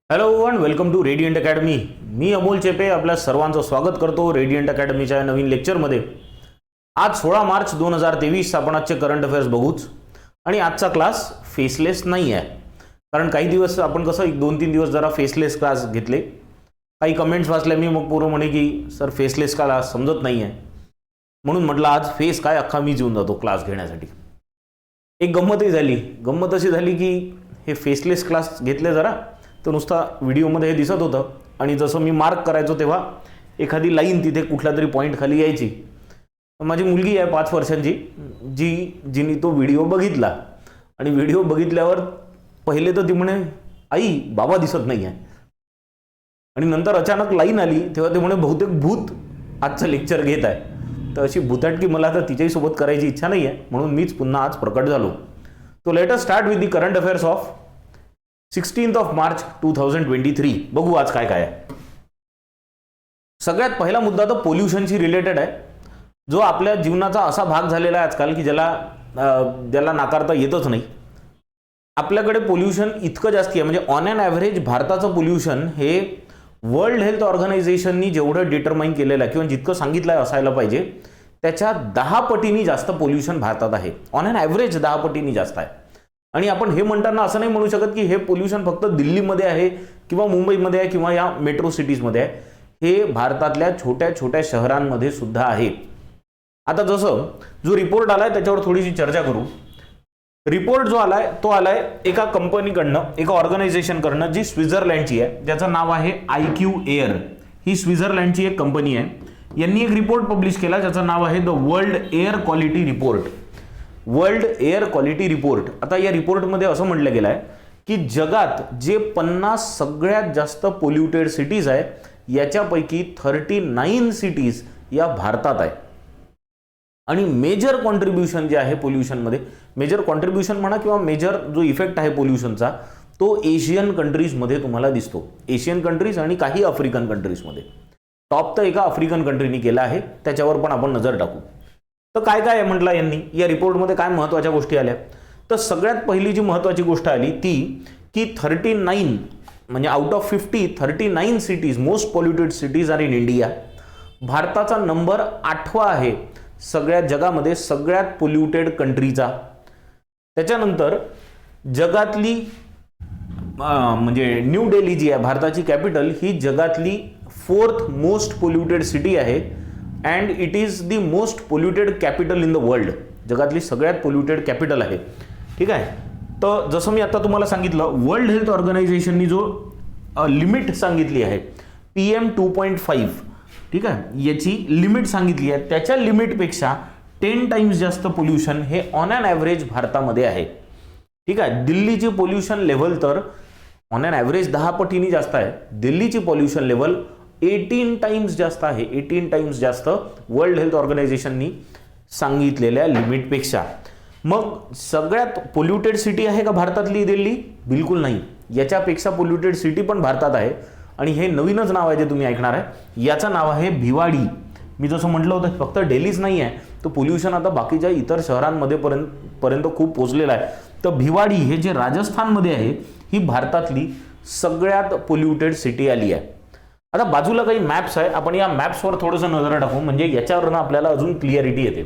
Hello one welcome to Radiant Academy. मी अमोल चेपे आपल्या सर्वांचं स्वागत करतो रेडियंट अकॅडमीच्या नवीन लेक्चरमध्ये. आज 16 मार्च 2023 आपण आजचे करंट अफेअर्स बघूच. आणि आजचा क्लास फेसलेस नाही आहे, कारण काही दिवस आपण कसं 1-2-3 दिवस जरा फेसलेस क्लास घेतले. काही कमेंट्स वाचल्या मी, मग पोरं म्हणे की सर फेसलेस क्लास समजत नाही आहे, म्हणून म्हटलं आज फेस काय अख्खा मीच येऊन जातो क्लास घेण्यासाठी. एक गंमतही झाली. गंमत अशी झाली की हे फेसलेस क्लास घेतले जरा, तर नुसता व्हिडिओमध्ये हे दिसत होतं आणि जसं मी मार्क करायचो तेव्हा एखादी लाईन तिथे कुठला तरी पॉईंट खाली यायची. माझी मुलगी आहे 5 वर्षांची, जिने तो व्हिडिओ बघितला आणि व्हिडिओ बघितल्यावर पहिले तर ती म्हणे आई बाबा दिसत नाही आहे, आणि नंतर अचानक लाईन आली तेव्हा ते म्हणे बहुतेक भूत आजचं लेक्चर घेत आहे. तर अशी भूताटकी मला आता तिच्याही सोबत करायची इच्छा नाही आहे, म्हणून मीच पुन्हा आज प्रकट झालो. तो let us start with the current affairs of 16th of March 2023. बघू आज काय काय आहे. सगळ्यात पहिला मुद्दा तर पोल्युशनशी रिलेटेड आहे, जो आपल्या जीवनाचा असा भाग झालेला आहे आजकाल की ज्याला नाकारता येतच नाही. आपल्याकडे पोल्युशन इतकं जास्त आहे, म्हणजे ऑन ॲन ॲव्हरेज भारताचं पोल्युशन हे वर्ल्ड हेल्थ ऑर्गनायझेशननी जेवढं डिटरमाइन केलेलं आहे किंवा जितकं सांगितलं आहे असायला पाहिजे त्याच्या 10 पटींनी जास्त पोल्युशन भारतात आहे. ऑन ॲन ॲव्हरेज 10 पटींनी जास्त आहे. आणि आपण हे म्हणताना असं नाही म्हणू शकत की हे पोल्युशन फक्त दिल्लीमध्ये आहे किंवा मुंबईमध्ये आहे किंवा या मेट्रो सिटीजमध्ये आहे. हे भारतातल्या छोट्या छोट्या शहरांमध्ये सुद्धा आहे. आता जसं जो रिपोर्ट आलाय त्याच्यावर थोडीशी चर्चा करू. रिपोर्ट जो आलाय तो आलाय एका कंपनीकडनं, एका ऑर्गनायझेशनकडनं, जी स्वित्झर्लंडची आहे, ज्याचं नाव आहे IQ एअर. ही स्वित्झर्लंडची एक कंपनी आहे. यांनी एक रिपोर्ट पब्लिश केला ज्याचं नाव आहे the world air quality report. World air quality report. आता या रिपोर्टमध्ये असं म्हटलं गेलं आहे की जगात जे 50 सगळ्यात जास्त पोल्युटेड सिटीज आहेत याच्यापैकी 39 सिटीज या भारतात आहे. आणि मेजर कॉन्ट्रीब्युशन जे आहे पोल्युशनमध्ये, मेजर कॉन्ट्रीब्युशन म्हणा किंवा मेजर जो इफेक्ट आहे पोल्युशनचा, तो एशियन कंट्रीजमध्ये तुम्हाला दिसतो. एशियन कंट्रीज आणि काही आफ्रिकन कंट्रीजमध्ये. टॉप तर एका आफ्रिकन कंट्रीने केला आहे, त्याच्यावर पण आपण नजर टाकू. तर काय काय म्हटलं यांनी या रिपोर्टमध्ये, काय महत्त्वाच्या गोष्टी आल्या. तर सगळ्यात पहिली जी महत्त्वाची गोष्ट आली ती की 39 म्हणजे out of 50 39 cities most polluted cities are in India. भारताचा नंबर 8वा आहे सगळ्या जगामध्ये सगळ्यात पोल्युटेड कंट्रीचा. त्याच्यानंतर जगातली म्हणजे न्यू दिल्ली जी आहे भारताची कॅपिटल, ही जगातली 4th मोस्ट पोल्युटेड सिटी आहे. And it is the most polluted capital in the world. जगातली सगळ्यात पोल्युटेड कॅपिटल आहे. ठीक आहे. तर जसं मी आता तुम्हाला सांगितलं, वर्ल्ड हेल्थ ऑर्गनायझेशननी जो लिमिट सांगितली आहे PM 2.5, ठीक आहे, याची लिमिट सांगितली आहे, त्याच्या लिमिटपेक्षा 10 टाइम्स जास्त पोल्युशन हे ऑन ॲन ॲव्हरेज भारतामध्ये आहे. ठीक आहे. दिल्लीची पोल्युशन लेव्हल तर ऑन ॲन ॲव्हरेज 10 पटींनी जास्त आहे. दिल्लीची पोल्युशन लेव्हल 18 टाइम्स जास्त आहे. 18 टाइम्स जास्त वर्ल्ड हेल्थ ऑर्गनायझेशननी सांगितलेल्या लिमिटपेक्षा. मग सगळ्यात पोल्युटेड सिटी आहे का भारतातली दिल्ली? बिलकुल नाही. याच्यापेक्षा पोल्युटेड सिटी पण भारतात आहे, आणि हे नवीनच नाव आहे जे तुम्ही ऐकणार आहे. याचं नाव आहे भिवाडी. मी जसं म्हटलं होतं फक्त दिल्लीच नाही आहे, तर पोल्युशन आता बाकीच्या इतर शहरांमध्ये पर्यंत खूप पोचलेलं आहे. तर भिवाडी हे जे राजस्थानमध्ये आहे, ही भारतातली सगळ्यात पोल्युटेड सिटी आली आहे. आता बाजूला काही मॅप्स आहे, आपण या मॅप्सवर थोडंसं नजर टाकू, म्हणजे याच्यावरनं आपल्याला अजून क्लिअरिटी येते.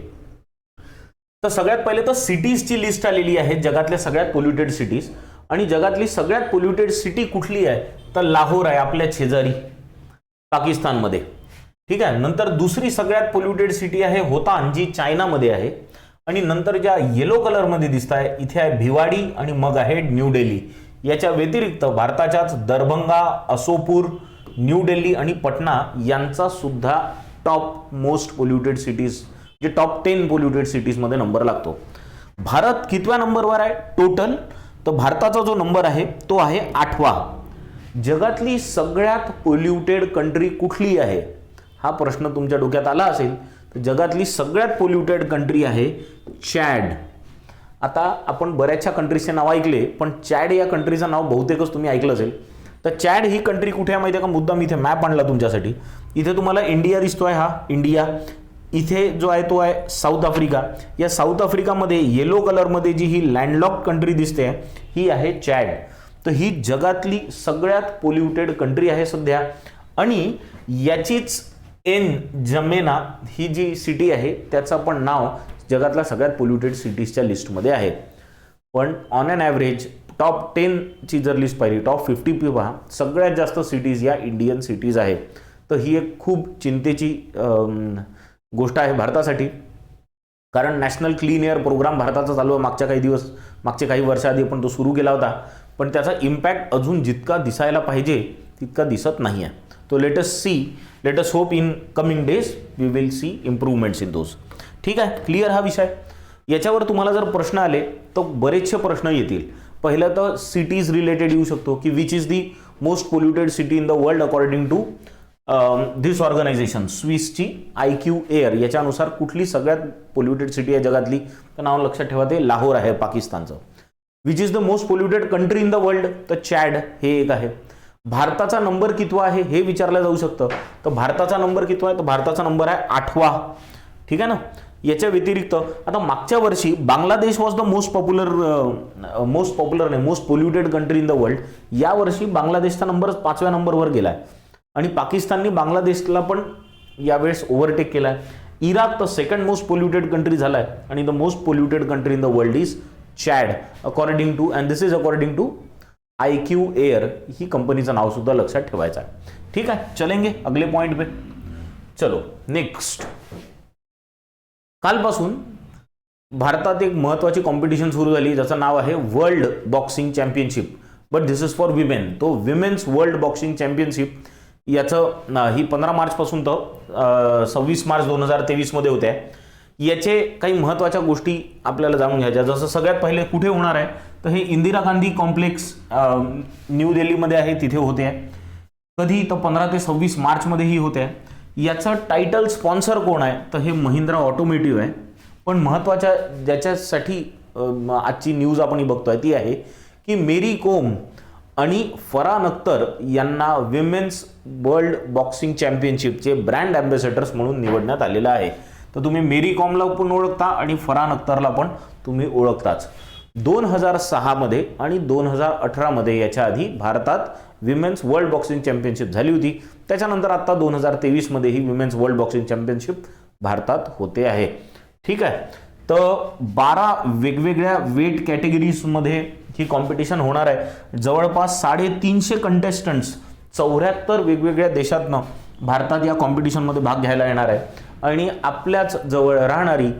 तर सगळ्यात पहिले तर सिटीजची लिस्ट आलेली आहे, जगातल्या सगळ्यात पोल्युटेड सिटीज. आणि जगातली सगळ्यात पोल्युटेड सिटी कुठली आहे तर लाहोर आहे, आपल्या शेजारी पाकिस्तानमध्ये. ठीक आहे. नंतर दुसरी सगळ्यात पोल्युटेड सिटी आहे होतान, जी चायनामध्ये आहे. आणि नंतर ज्या येलो कलरमध्ये दिसत आहे इथे आहे भिवाडी, आणि मग आहे न्यू दिल्ली. याच्या व्यतिरिक्त भारताच्याच दरभंगा, असोपूर, न्यू दिल्ली आणि पटना यांचा सुद्धा टॉप मोस्ट पोल्युटेड सिटीज, जे टॉप 10 पोल्युटेड सिटीजमध्ये नंबर लागतो. भारत कितव्या नंबरवर आहे टोटल? तर भारताचा जो नंबर आहे तो आहे 8वा. जगातली सगळ्यात पोल्युटेड कंट्री कुठली आहे हा प्रश्न तुमच्या डोक्यात आला असेल, तर जगातली सगळ्यात पोल्युटेड कंट्री आहे चॅड. आता आपण बऱ्याचशा कंट्रीजचे नाव ऐकले, पण चॅड या कंट्रीचं नाव बहुतेकच तुम्ही ऐकलं असेल. तर चॅड ही कंट्री कुठे आहे माहिती आहे का? मुद्दाम इथे मॅप आणला तुमच्यासाठी. इथे तुम्हाला इंडिया दिसतोय, हा इंडिया. इथे जो आहे तो आहे साऊथ आफ्रिका. या साऊथ आफ्रिकामध्ये येलो कलरमध्ये जी ही लँडलॉक कंट्री दिसते ही आहे चॅड. तर ही जगातली सगळ्यात पोल्युटेड कंट्री आहे सध्या, आणि याचीच जमेना ही जी सिटी आहे त्याचं पण नाव जगातल्या सगळ्यात पोल्युटेड सिटीजच्या लिस्टमध्ये आहे. पण ऑन अन ॲव्हरेज टॉप 10 ची जर लिस्ट पाहिली, टॉप 50 पहा, सगळ्यात जास्त सिटीज या इंडियन सिटीज आहेत. तर ही एक खूप चिंतेची गोष्ट आहे भारतासाठी, कारण नॅशनल क्लीन एअर प्रोग्राम भारताचा चालू आहे. मागच्या काही वर्षाआधी आपण तो सुरू केला होता, पण त्याचा इम्पॅक्ट अजून जितका दिसायला पाहिजे तितका दिसत नाही आहे. तो let us hope in coming days we will see improvements in those. ठीक आहे, क्लिअर हा विषय. याच्यावर तुम्हाला जर प्रश्न आले तर बरेचसे प्रश्न येतील. पहिलं तर सिटीज रिलेटेड येऊ शकतो की which is the most polluted city in the world according to this organisation, स्विसची IQ एअर याच्यानुसार कुठली सगळ्यात पोल्युटेड सिटी आहे जगातली, तर नाव लक्षात ठेवा, ते लाहोर आहे पाकिस्तानचं. Which is the most polluted country in the world, तर चॅड हे एक आहे. भारताचा नंबर कितवा आहे हे विचारलं जाऊ शकतं. तर भारताचा नंबर कितवा आहे, तर भारताचा नंबर आहे 8वा. ठीक आहे ना. याच्या व्यतिरिक्त आता मागच्या वर्षी Bangladesh was the most polluted country in the world. या वर्षी बांगलादेशचा नंबर 5व्या नंबरवर गेलाय, आणि पाकिस्तानने बांगलादेशला पण यावेळेस ओव्हरटेक केलाय. इराक तर सेकंड मोस्ट पोल्युटेड कंट्री झालाय, आणि the most polluted country in the world is Chad according to, and this is according to IQ air. ही कंपनीचं नाव सुद्धा लक्षात ठेवायचं आहे. ठीक आहे, चलेंगे अगले पॉइंट पे. चलो नेक्स्ट. कालपासून भारतात एक महत्वाची कॉम्पिटिशन सुरू झाली ज्याचं नाव आहे world boxing championship, but this is for women. तो विमेन्स वर्ल्ड बॉक्सिंग चॅम्पियनशिप याचं ही 15 मार्चपासून तर 26 मार्च 2023 मध्ये होत्या. याचे काही महत्त्वाच्या गोष्टी आपल्याला जाणून घ्यायच्या. जसं सगळ्यात पहिले कुठे होणार आहे, तर हे इंदिरा गांधी कॉम्प्लेक्स न्यू दिल्लीमध्ये आहे, तिथे होते. कधी, तर 15 ते 26 मार्चमध्ये ही होते. याचं टायटल स्पॉन्सर कोण आहे, तर हे महिंद्रा ऑटोमोटिव्ह आहे. पण महत्त्वाच्या ज्याच्यासाठी आजची न्यूज आपण बघतोय ती आहे की मेरी कोम आणि फरहान अख्तर यांना विमेन्स वर्ल्ड बॉक्सिंग चॅम्पियनशिपचे ब्रँड अँबॅसेडर्स म्हणून निवडण्यात आलेलं आहे. तर तुम्ही मेरी कॉमला पण ओळखता आणि फरहान अख्तरला पण तुम्ही ओळखताच. 2006 मध्ये आणि 2018 मध्ये याच्या आधी भारतात विमेन्स वर्ल्ड बॉक्सिंग चॅम्पियनशिप झाली होती. त्याच्यानंतर आता 2023 मध्ये ही विमेन्स वर्ल्ड बॉक्सिंग चॅम्पियनशिप भारतात होते आहे. ठीक आहे. तर 12 वेगवेगळ्या वेट कॅटेगरीजमध्ये ही कॉम्पिटिशन होणार आहे. जवळपास 350 कंटेस्टंट्स 74 वेगवेगळ्या देशातनं भारतात या कॉम्पिटिशनमध्ये भाग घ्यायला येणार आहे. आणि आपल्याच जवळ राहणारी,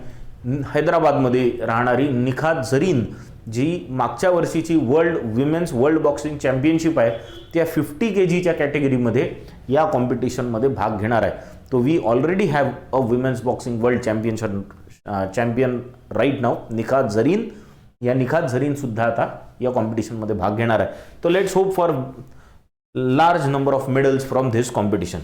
हैदराबादमध्ये राहणारी निखात झरीन, जी मागच्या वर्षीची विमेन्स वर्ल्ड बॉक्सिंग चॅम्पियनशिप आहे त्या 50 kgच्या कॅटेगरीमध्ये या कॉम्पिटिशनमध्ये भाग घेणार आहे. तो we already have a women's boxing world champion right नाव, निखात झरीन. या निखात झरीन सुद्धा आता या कॉम्पिटिशनमध्ये भाग घेणार आहे. तो let's hope for large number of medals from this competition.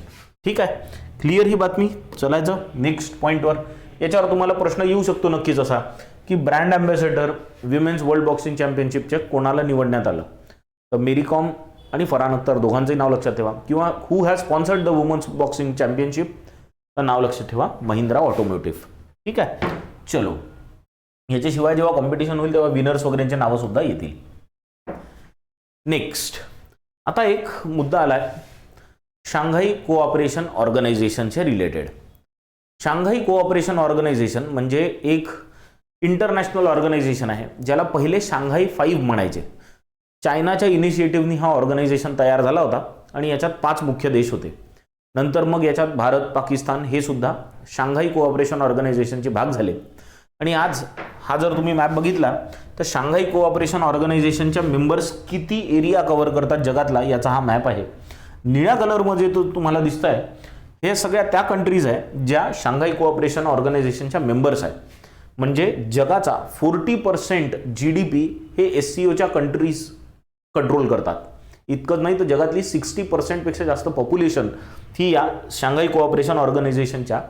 ठीक आहे, क्लिअर ही बातमी. चलायचं नेक्स्ट पॉईंटवर. याच्यावर तुम्हाला प्रश्न येऊ शकतो नक्कीच असा की brand ambassador women's world boxing चॅम्पियनशिपचे कोणाला निवडण्यात आलं. तर मेरी कॉम आणि फरहान अख्तर दोघांचंही नाव लक्षात ठेवा. किंवा who has sponsored the women's boxing championship, तर नाव लक्षात ठेवा, महिंद्रा ऑटोमोटिव्ह. ठीक आहे, चलो. याच्याशिवाय जेव्हा कॉम्पिटिशन होईल तेव्हा विनर्स वगैरेंचे नावं सुद्धा येतील. नेक्स्ट. आता एक मुद्दा आलाय शांघाई कोऑपरेशन ऑर्गनायझेशनच्या रिलेटेड. शांघाई कोऑपरेशन ऑर्गनायझेशन म्हणजे एक इंटरनॅशनल ऑर्गनायझेशन आहे ज्याला पहिले शांघाई 5 म्हणायचे. चायनाच्या इनिशिएटिव्हनी हा ऑर्गनायझेशन तयार झाला होता आणि याच्यात 5 मुख्य देश होते. नंतर मग याच्यात भारत, पाकिस्तान हे सुद्धा शांघाई कोऑपरेशन ऑर्गनायझेशनचे भाग झाले. आणि आज हा जर तुम्ही मॅप बघितला तर शांघाई कोऑपरेशन ऑर्गनायझेशनच्या मेंबर्स किती एरिया कव्हर करतात जगातला याचा हा मॅप आहे. निळ्या कलरमध्ये तो तुम्हाला दिसत आहे, हे सगळ्या त्या कंट्रीज आहे ज्या शांघाई कोऑपरेशन ऑर्गनायझेशनच्या मेंबर्स आहेत. म्हणजे जगाचा 40% GDP हे SCOच्या कंट्रीज कंट्रोल करतात. इतकंच नाही तर जगातली 60% पेक्षा जास्त पॉप्युलेशन ही या शांघाई कोऑपरेशन ऑर्गनायझेशनच्या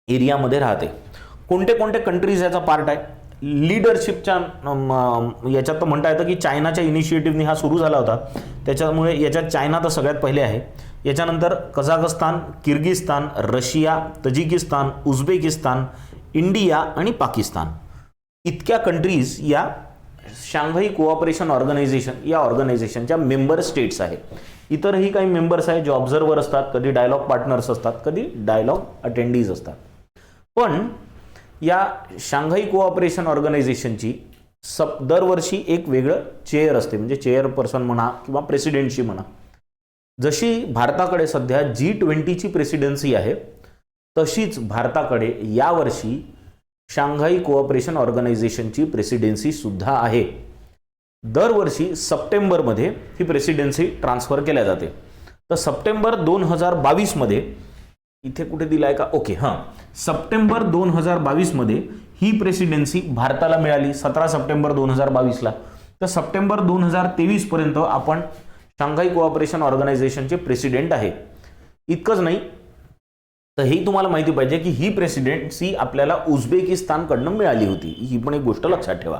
एरियामध्ये राहते. कोणते कोणते कंट्रीज याचा पार्ट आहे. लीडरशिपच्या याच्यात तर म्हणता येतं की चायनाच्या इनिशिएटिव्हनी हा सुरू झाला होता, त्याच्यामुळे याच्यात चायना तर सगळ्यात पहिले आहे. याच्यानंतर Kazakhstan, Kyrgyzstan, Russia, Tajikistan, Uzbekistan, India आणि पाकिस्तान इतक्या कंट्रीज या शांघाई कोऑपरेशन ऑर्गनायझेशन या ऑर्गनायझेशनच्या मेंबर स्टेट्स आहेत. इतरही काही मेंबर्स आहेत जे ऑब्झर्वर असतात, कधी डायलॉग पार्टनर्स असतात, कधी डायलॉग अटेंडीज असतात. पण या शांघाई कोऑपरेशन ऑर्गनायझेशनची दरवर्षी एक वेगळं चेअर असते, म्हणजे चेअरपर्सन म्हणा किंवा प्रेसिडेंटशी म्हणा. जशी भारताकडे सध्या G20ची प्रेसिडेन्सी आहे, तशीच भारताकडे यावर्षी शांघाई कोऑपरेशन ऑर्गनायझेशनची प्रेसिडेन्सी सुद्धा आहे. दरवर्षी सप्टेंबरमध्ये ही प्रेसिडेन्सी ट्रान्सफर केल्या जाते. तर सप्टेंबर 2022 मध्ये इथे कुठे दिलाय का, ओके, हां, सप्टेंबर 2022 मध्ये ही प्रेसिडेन्सी भारताला मिळाली 17 सप्टेंबर 2022ला. तर सप्टेंबर 2023 पर्यंत आपण शांघाई कोऑपरेशन ऑर्गनायझेशनचे प्रेसिडेंट आहे. इतकंच नाही तर ही तुम्हाला माहिती पाहिजे की ही प्रेसिडेन्सी आपल्याला उझबेकिस्तानकडनं मिळाली होती. ही पण एक गोष्ट लक्षात ठेवा.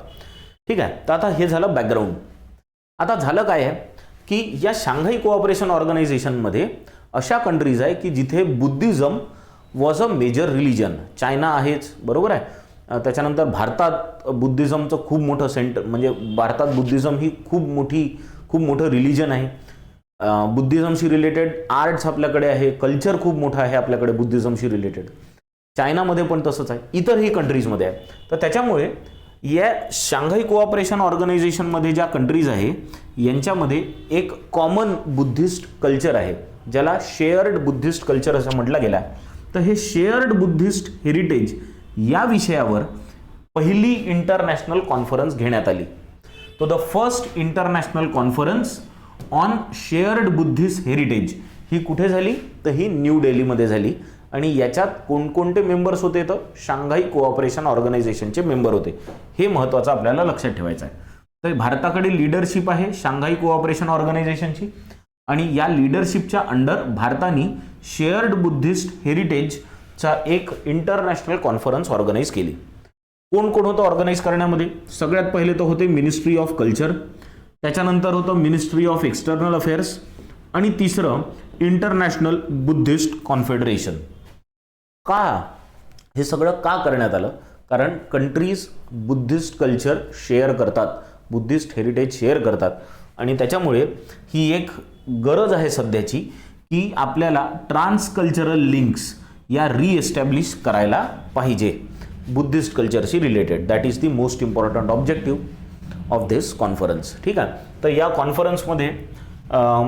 ठीक आहे. तर आता हे झालं बॅकग्राऊंड. आता झालं काय आहे की या शांघाई कोऑपरेशन ऑर्गनायझेशनमध्ये अशा कंट्रीज आहे की जिथे Buddhism was a major religion. China आहेच, बरोबर आहे. त्याच्यानंतर भारतात बुद्धिझमचं खूप मोठं सेंटर, म्हणजे भारतात बुद्धिझम ही खूप मोठं रिलिजन आहे. बुद्धिझमशी रिलेटेड आर्ट्स आपल्याकडे आहे, कल्चर खूप मोठं आहे आपल्याकडे बुद्धिझमशी रिलेटेड. चायनामध्ये पण तसंच आहे, इतरही कंट्रीजमध्ये आहे. तर त्याच्यामुळे या शांघाई कोऑपरेशन ऑर्गनायझेशनमध्ये ज्या कंट्रीज आहे यांच्यामध्ये एक कॉमन बुद्धिस्ट कल्चर आहे, ज्याला शेअर्ड बुद्धिस्ट कल्चर असं म्हटलं गेलं आहे. तर हे शेअर्ड बुद्धिस्ट हेरिटेज या विषयावर पहिली इंटरनॅशनल कॉन्फरन्स घेण्यात आली. तो the first international conference on shared Buddhist heritage ही कुठे झाली, तर ही न्यू दिल्लीमध्ये झाली. आणि याच्यात कोणकोणते मेंबर्स होते, तर शांघाई कोऑपरेशन ऑर्गनायझेशनचे मेंबर होते. हे महत्त्वाचं आपल्याला लक्षात ठेवायचं आहे. तर भारताकडे लीडरशिप आहे शांघाई कोऑपरेशन ऑर्गनायझेशनची, आणि या लीडरशिपच्या अंडर भारताने शेअर्ड बुद्धिस्ट हेरिटेजचा एक इंटरनॅशनल कॉन्फरन्स ऑर्गनाईज केली. कोण कोण होतं ऑर्गनाईज करण्यामध्ये? सगळ्यात पहिले तर होते मिनिस्ट्री ऑफ कल्चर, त्याच्यानंतर होतं मिनिस्ट्री ऑफ एक्सटर्नल अफेअर्स, आणि तिसरं इंटरनॅशनल बुद्धिस्ट कॉन्फेडरेशन. का हे सगळं का करण्यात आलं? कारण कंट्रीज बुद्धिस्ट कल्चर शेअर करतात, बुद्धिस्ट हेरिटेज शेअर करतात, आणि त्याच्यामुळे ही एक गरज आहे सध्याची की आपल्याला ट्रान्सकल्चरल लिंक्स या रिएस्टॅब्लिश करायला पाहिजे बुद्धिस्ट कल्चरशी related. That is the most important objective of this conference. ठीक आहे. तर या कॉन्फरन्समध्ये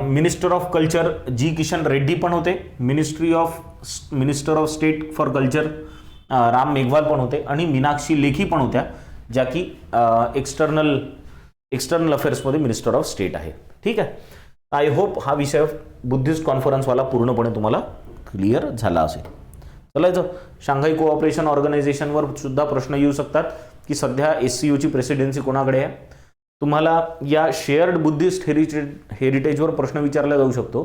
minister of culture G Kishan Reddy पण होते, minister of state for culture Ram Meghwal पण होते, आणि मीनाक्षी लेखी पण होत्या, ज्या की एक्सटर्नल अफेअर्समध्ये मिनिस्टर ऑफ स्टेट आहे. ठीक आहे. आय होप हा विषय बुद्धिस्ट कॉन्फरन्सवाला पूर्णपणे तुम्हाला क्लिअर झाला असेल. चलायचं शांघाई कोऑपरेशन ऑर्गनायझेशनवर सुद्धा प्रश्न येऊ शकतात की सध्या SCOची प्रेसिडेन्सी कोणाकडे आहे. तुम्हाला या शेअर्ड बुद्धिस्ट हेरिटेजवर प्रश्न विचारला जाऊ शकतो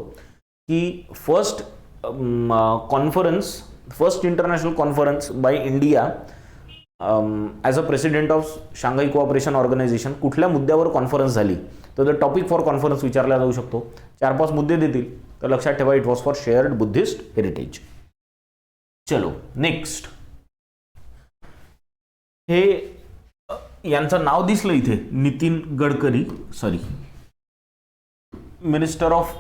की first international conference by India as a president of Shanghai cooperation organisation कुठल्या मुद्द्यावर कॉन्फरन्स झाली, तर द टॉपिक फॉर कॉन्फरन्स विचारला जाऊ शकतो. 4-5 मुद्दे देतील, तर लक्षात ठेवा it was for shared Buddhist heritage. चलो नेक्स्ट. हे यांचं नाव दिसलं इथे, Nitin Gadkari, minister of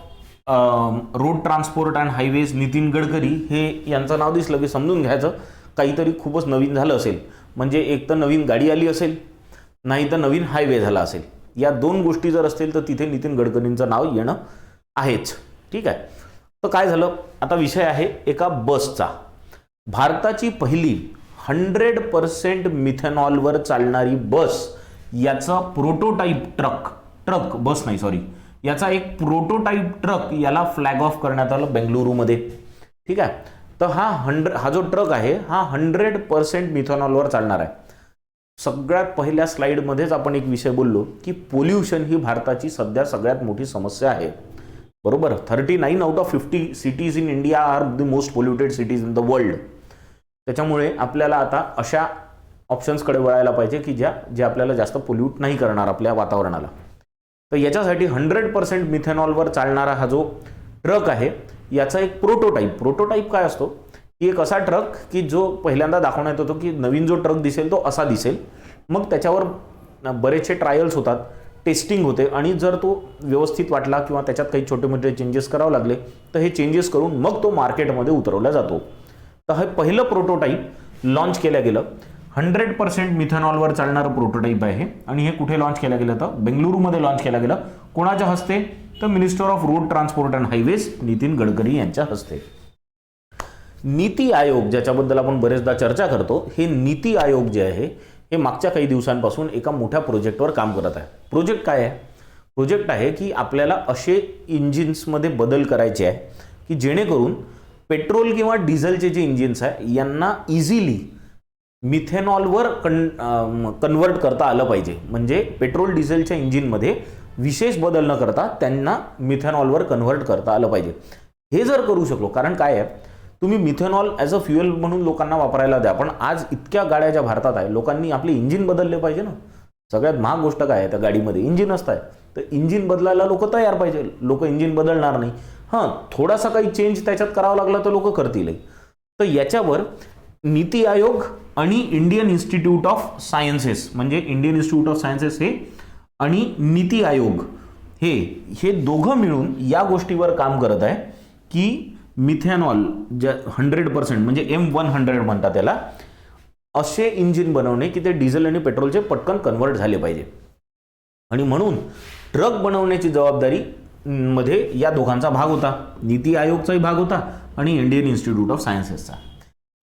road transport and highways Nitin Gadkari, हे यांचं नाव दिसलं की समजून घ्यायचं काहीतरी खूपच नवीन झालं असेल. म्हणजे एक तर नवीन गाडी आली असेल, नाही तर नवीन हायवे झाला असेल. या दोन गोष्टी जर असतील तर तिथे नितीन गडकरींचं नाव येणं आहेच. ठीक आहे. तर काय झालं, आता विषय आहे एका बसचा. भारताची पहिली 100% मिथेनॉलवर चालणारी बस, याचा प्रोटोटाईप याचा एक प्रोटोटाईप ट्रक याला फ्लॅग ऑफ करण्यात आलं बेंगलुरूमध्ये. ठीक आहे. तर हा जो ट्रक आहे हा 100% मिथेनॉलवर चालणार आहे. सगळ्यात पहिल्या स्लाइडमध्येच आपण एक विषय बोललो की पोल्युशन ही भारताची सध्या सगळ्यात मोठी समस्या आहे. बरोबर. 39 out of 50 cities in India are the most polluted cities in the world. त्याच्यामुळे आपल्याला आता अशा ऑप्शन्सकडे वळायला पाहिजे की जे आपल्याला जास्त पोल्यूट नाही करणार आपल्या वातावरणाला. तर याच्यासाठी 100% मिथेनॉलवर चालणारा हा जो ट्रक आहे याचा एक प्रोटोटाईप काय असतो की एक असा ट्रक की जो पहिल्यांदा दाखवण्यात येतो की नवीन जो ट्रक दिसेल तो असा दिसेल, मग त्याच्यावर बरेचसे ट्रायल्स होतात, टेस्टिंग होते आणि जर तो व्यवस्थित वाटला किंवा त्याच्यात काही छोटे मोठे चेंजेस करावे लागले तर हे चेंजेस करून मग तो मार्केटमध्ये उतरवला जातो. तर हे पहिलं प्रोटोटाईप लॉन्च केलं गेलं. 100% मिथेनॉलवर चालणारं प्रोटोटाईप आहे आणि हे कुठे लॉन्च केलं गेलं तर बेंगळुरूमध्ये लॉन्च केलं गेलं. कोणाच्या हस्ते तर minister of road transport and highways Nitin Gadkari यांच्या हस्ते. नीती आयोग ज्याच्याबद्दल आपण बरेचदा चर्चा करतो, हे नीती आयोग जे आहे हे मागच्या काही दिवसांपासून एका मोठ्या प्रोजेक्टवर काम करत आहे. प्रोजेक्ट काय आहे? प्रोजेक्ट आहे की आपल्याला असे इंजिन्समध्ये बदल करायचे आहे की जेणेकरून पेट्रोल किंवा डिझेलचे जे इंजिन्स आहे यांना इझिली मिथेनॉलवर कन्वर्ट करता आलं पाहिजे. म्हणजे पेट्रोल डिझेलच्या इंजिनमध्ये विशेष बदल न करता त्यांना मिथेनॉलवर कन्व्हर्ट करता आलं पाहिजे. हे जर करू शकलो, कारण काय आहे, तुम्ही मिथेनॉल ॲज अ फ्युएल म्हणून लोकांना वापरायला द्या, पण आज इतक्या गाड्या ज्या भारतात आहे लोकांनी आपले इंजिन बदलले पाहिजे ना. सगळ्यात महाग गोष्ट काय आहे, त्या गाडीमध्ये इंजिन असतं आहे. तर इंजिन बदलायला लोक तयार पाहिजे. लोक इंजिन बदलणार नाही. हां, थोडासा काही चेंज त्याच्यात करावा लागला तर लोक करतील. तर याच्यावर नीती आयोग आणि इंडियन इन्स्टिट्यूट ऑफ सायन्सेस, म्हणजे इंडियन इन्स्टिट्यूट ऑफ सायन्सेस हे आणि नीती आयोग हे दोघं मिळून या गोष्टीवर काम करत आहे की मिथेनॉल ज्या 100% म्हणजे M100 म्हणतात त्याला, असे इंजिन बनवणे की ते डिझेल आणि पेट्रोलचे पटकन कन्वर्ट झाले पाहिजे. आणि म्हणून ट्रक बनवण्याची जबाबदारी मध्ये या दोघांचा भाग होता. नीती आयोगचाही भाग होता आणि इंडियन इन्स्टिट्यूट ऑफ सायन्सेसचा.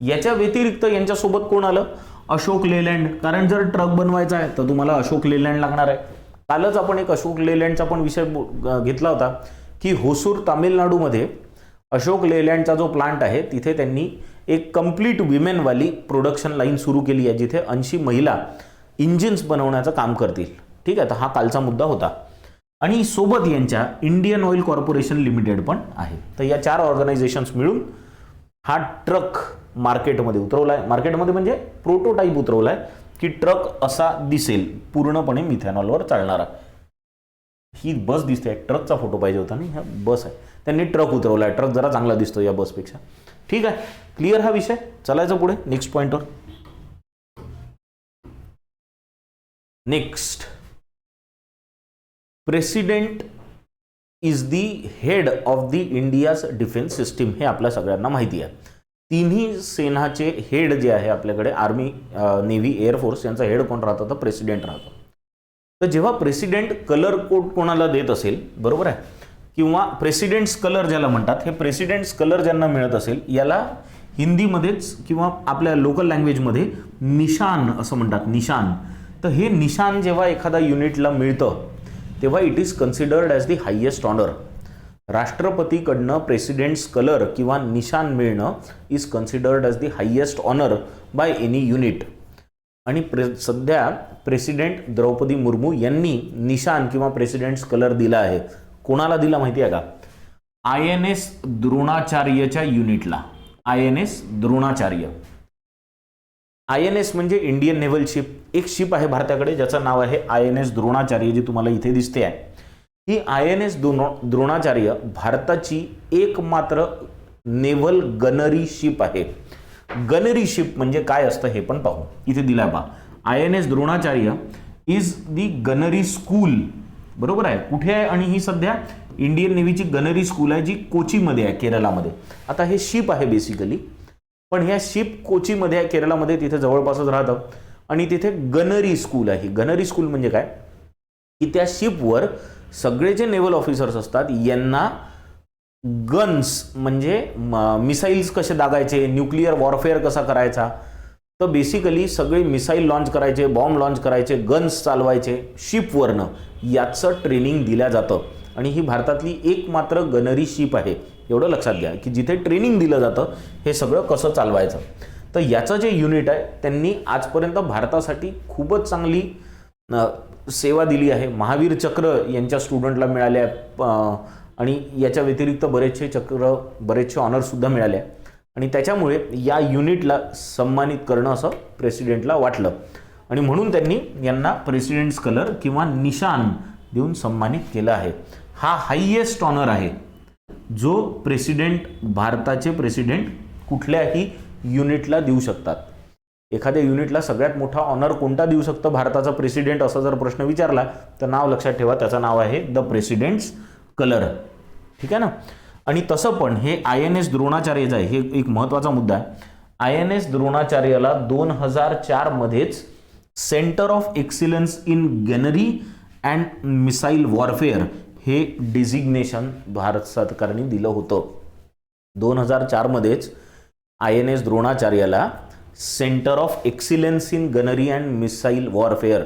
याच्या व्यतिरिक्त यांच्यासोबत कोण आलं? अशोक लेलँड. कारण जर ट्रक बनवायचा आहे तर तुम्हाला अशोक लेलँड लागणार आहे. कालच आपण एक अशोक लेलँडचा पण विषय घेतला होता की होसूर तामिळनाडूमध्ये अशोक लेलँडचा जो प्लांट आहे तिथे त्यांनी एक कंप्लीट विमेनवाली प्रोडक्शन लाईन सुरू केली आहे, जिथे 80 महिला इंजिन्स बनवण्याचं काम करतील. ठीक आहे, तर हा कालचा मुद्दा होता. आणि सोबत यांच्या इंडियन ऑइल कॉर्पोरेशन लिमिटेड पण आहे. तर या 4 ऑर्गनायझेशन्स मिळून हा ट्रक मार्केटमध्ये उतरवलाय. मार्केटमध्ये म्हणजे प्रोटोटाईप उतरवलाय की ट्रक असा दिसेल, पूर्णपणे मिथेनॉलवर चालणारा. ही बस दिसते, ट्रकचा फोटो पाहिजे होता नाही, हा बस आहे. त्यांनी ट्रक उतरवलाय. ट्रक जरा चांगला दिसतो या बसपेक्षा. ठीक आहे, क्लिअर हा विषय. चलायचं पुढे नेक्स्ट पॉइंटवर. Next, president is the head of the India's defence system. हे आपल्या सगळ्यांना माहिती आहे. तिन्ही सेनाचे हेड जे आहे आपल्याकडे, आर्मी, नेव्ही, एअरफोर्स, यांचा हेड कोण राहतं तर प्रेसिडेंट राहतो. तर जेव्हा प्रेसिडेंट कलर कोड कोणाला देत असेल, बरोबर आहे, किंवा प्रेसिडेंट्स कलर ज्याला म्हणतात, हे प्रेसिडेंट्स कलर ज्यांना मिळत असेल याला हिंदीमध्येच किंवा आपल्या लोकल लँग्वेजमध्ये निशान असं म्हणतात. निशान. तर हे निशान जेव्हा एखादा युनिटला मिळतं तेव्हा it is considered as the highest honour. राष्ट्रपतीकडनं प्रेसिडेंट्स कलर किंवा निशान मिळणं is considered as the highest honour by any unit. आणि सध्या प्रेसिडेंट द्रौपदी मुर्मू यांनी निशान किंवा प्रेसिडेंट्स कलर दिला आहे. कोणाला दिला माहिती आहे का? INS द्रोणाचार्यच्या युनिटला. INS द्रोणाचार्य. INS म्हणजे इंडियन नेव्हल शिप. एक शिप आहे भारताकडे ज्याचं नाव आहे INS द्रोणाचार्य, जी तुम्हाला इथे दिसते आहे. ही INS द्रोणाचार्य भारताची एकमात्र नेव्हल गनरी शिप आहे. गनरी शिप म्हणजे काय असतं हे पण पाहू. इथे दिलाय पहा, INS Dronacharya is the gunnery school. बरोबर आहे. कुठे आहे? आणि ही सध्या इंडियन नेव्हीची गनरी स्कूल आहे जी कोचीमध्ये आहे, केरळामध्ये. आता हे शिप आहे बेसिकली, पण ह्या शिप कोचीमध्ये आहे, केरळामध्ये, तिथे जवळपासच राहतं. आणि तिथे गनरी स्कूल आहे. गनरी स्कूल म्हणजे काय की त्या शिपवर सगळे जे नेव्हल ऑफिसर्स असतात यांना गन्स म्हणजे मिसाईल्स कसे दागायचे, न्यूक्लिअर वॉरफेअर कसा करायचा, तर बेसिकली सगळे मिसाईल लॉन्च करायचे, बॉम्ब लॉन्च करायचे, गन्स चालवायचे शिपवरनं, याचं ट्रेनिंग दिलं जातं. आणि ही भारतातली एकमात्र गनरी शिप आहे. एवढं लक्षात घ्या की जिथे ट्रेनिंग दिलं जातं हे सगळं कसं चालवायचं. तर याचं जे युनिट आहे त्यांनी आजपर्यंत भारतासाठी खूपच चांगली सेवा दिली आहे. महावीर चक्र यांच्या स्टुडंटला मिळाले आहे आणि याच्या व्यतिरिक्त बरेचसे ऑनरसुद्धा मिळाले आहे. आणि त्याच्यामुळे या युनिटला सन्मानित करणं असं प्रेसिडेंटला वाटलं आणि म्हणून त्यांनी यांना प्रेसिडेंट्स कलर किंवा निशान देऊन सन्मानित केलं आहे. हा हायेस्ट ऑनर आहे जो भारताचे प्रेसिडेंट कुठल्याही युनिटला देऊ शकतात. एखाद्या युनिटला सगळ्यात मोठा ऑनर कोणता देऊ शकतो भारताचा प्रेसिडेंट, असा जर प्रश्न विचारला तर नाव लक्षात ठेवा, त्याचं नाव आहे द प्रेसिडेंट्स कलर. ठीक आहे ना. आणि तसं पण हे INS द्रोणाचार्य जे आहे हे एक महत्त्वाचा मुद्दा आहे. INS द्रोणाचार्यला 2004 मध्येच centre of excellence in gunnery and missile warfare हे डिझिग्नेशन भारत सरकारने दिलं होतं. 2004 मध्येच INS द्रोणाचार्याला centre of excellence in gunnery and missile warfare,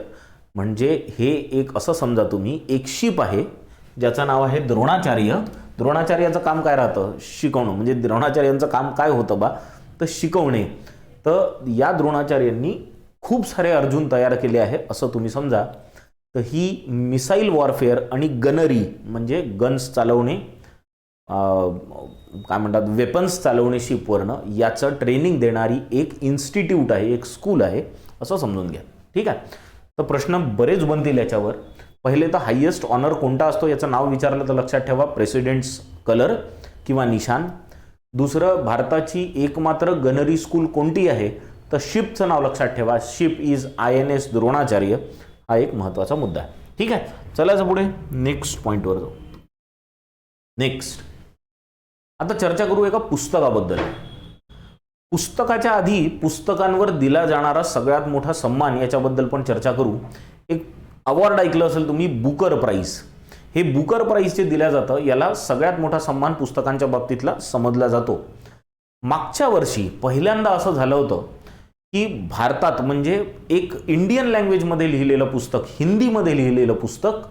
म्हणजे हे एक असं समजा तुम्ही एक शिप आहे ज्याचं नाव आहे द्रोणाचार्य. द्रोणाचार्याचं काम काय राहतं, शिकवणं. म्हणजे द्रोणाचार्यांचं काम काय होतं बा, तर शिकवणे. तर या द्रोणाचार्यांनी खूप सारे अर्जुन तयार केले आहे असं तुम्ही समजा. तर ही मिसाईल वॉरफेअर आणि गनरी म्हणजे गन्स चालवणे, काय म्हणतात वेपन्स चालवणे शिपवरनं, याचं ट्रेनिंग देणारी एक इन्स्टिट्यूट आहे, एक स्कूल आहे असं समजून घ्या. ठीक आहे. तर प्रश्न बरेच बनतील याच्यावर. पहिले तर हायेस्ट ऑनर कोणता असतो याचं नाव विचारलं तर लक्षात ठेवा प्रेसिडेंट्स कलर किंवा निशान. दुसरं, भारताची एकमात्र गनरी स्कूल कोणती आहे, तर शिपचं नाव लक्षात ठेवा, शिप इज INS द्रोणाचार्य. हा एक महत्त्वाचा मुद्दा आहे. ठीक आहे. चलायचं पुढे नेक्स्ट पॉईंटवर जाऊ. नेक्स्ट आता चर्चा करू एका पुस्तकाबद्दल. पुस्तकाच्या आधी पुस्तकांवर दिला जाणारा सगळ्यात मोठा सन्मान याच्याबद्दल पण चर्चा करू. एक अवॉर्ड ऐकलं असेल तुम्ही, बुकर प्राईज. हे बुकर प्राईज जे दिलं जातं याला सगळ्यात मोठा सन्मान पुस्तकांच्या बाबतीतला समजला जातो. मागच्या वर्षी पहिल्यांदा असं झालं होतं की भारतात म्हणजे एक इंडियन लँग्वेजमध्ये लिहिलेलं पुस्तक, हिंदीमध्ये लिहिलेलं पुस्तक,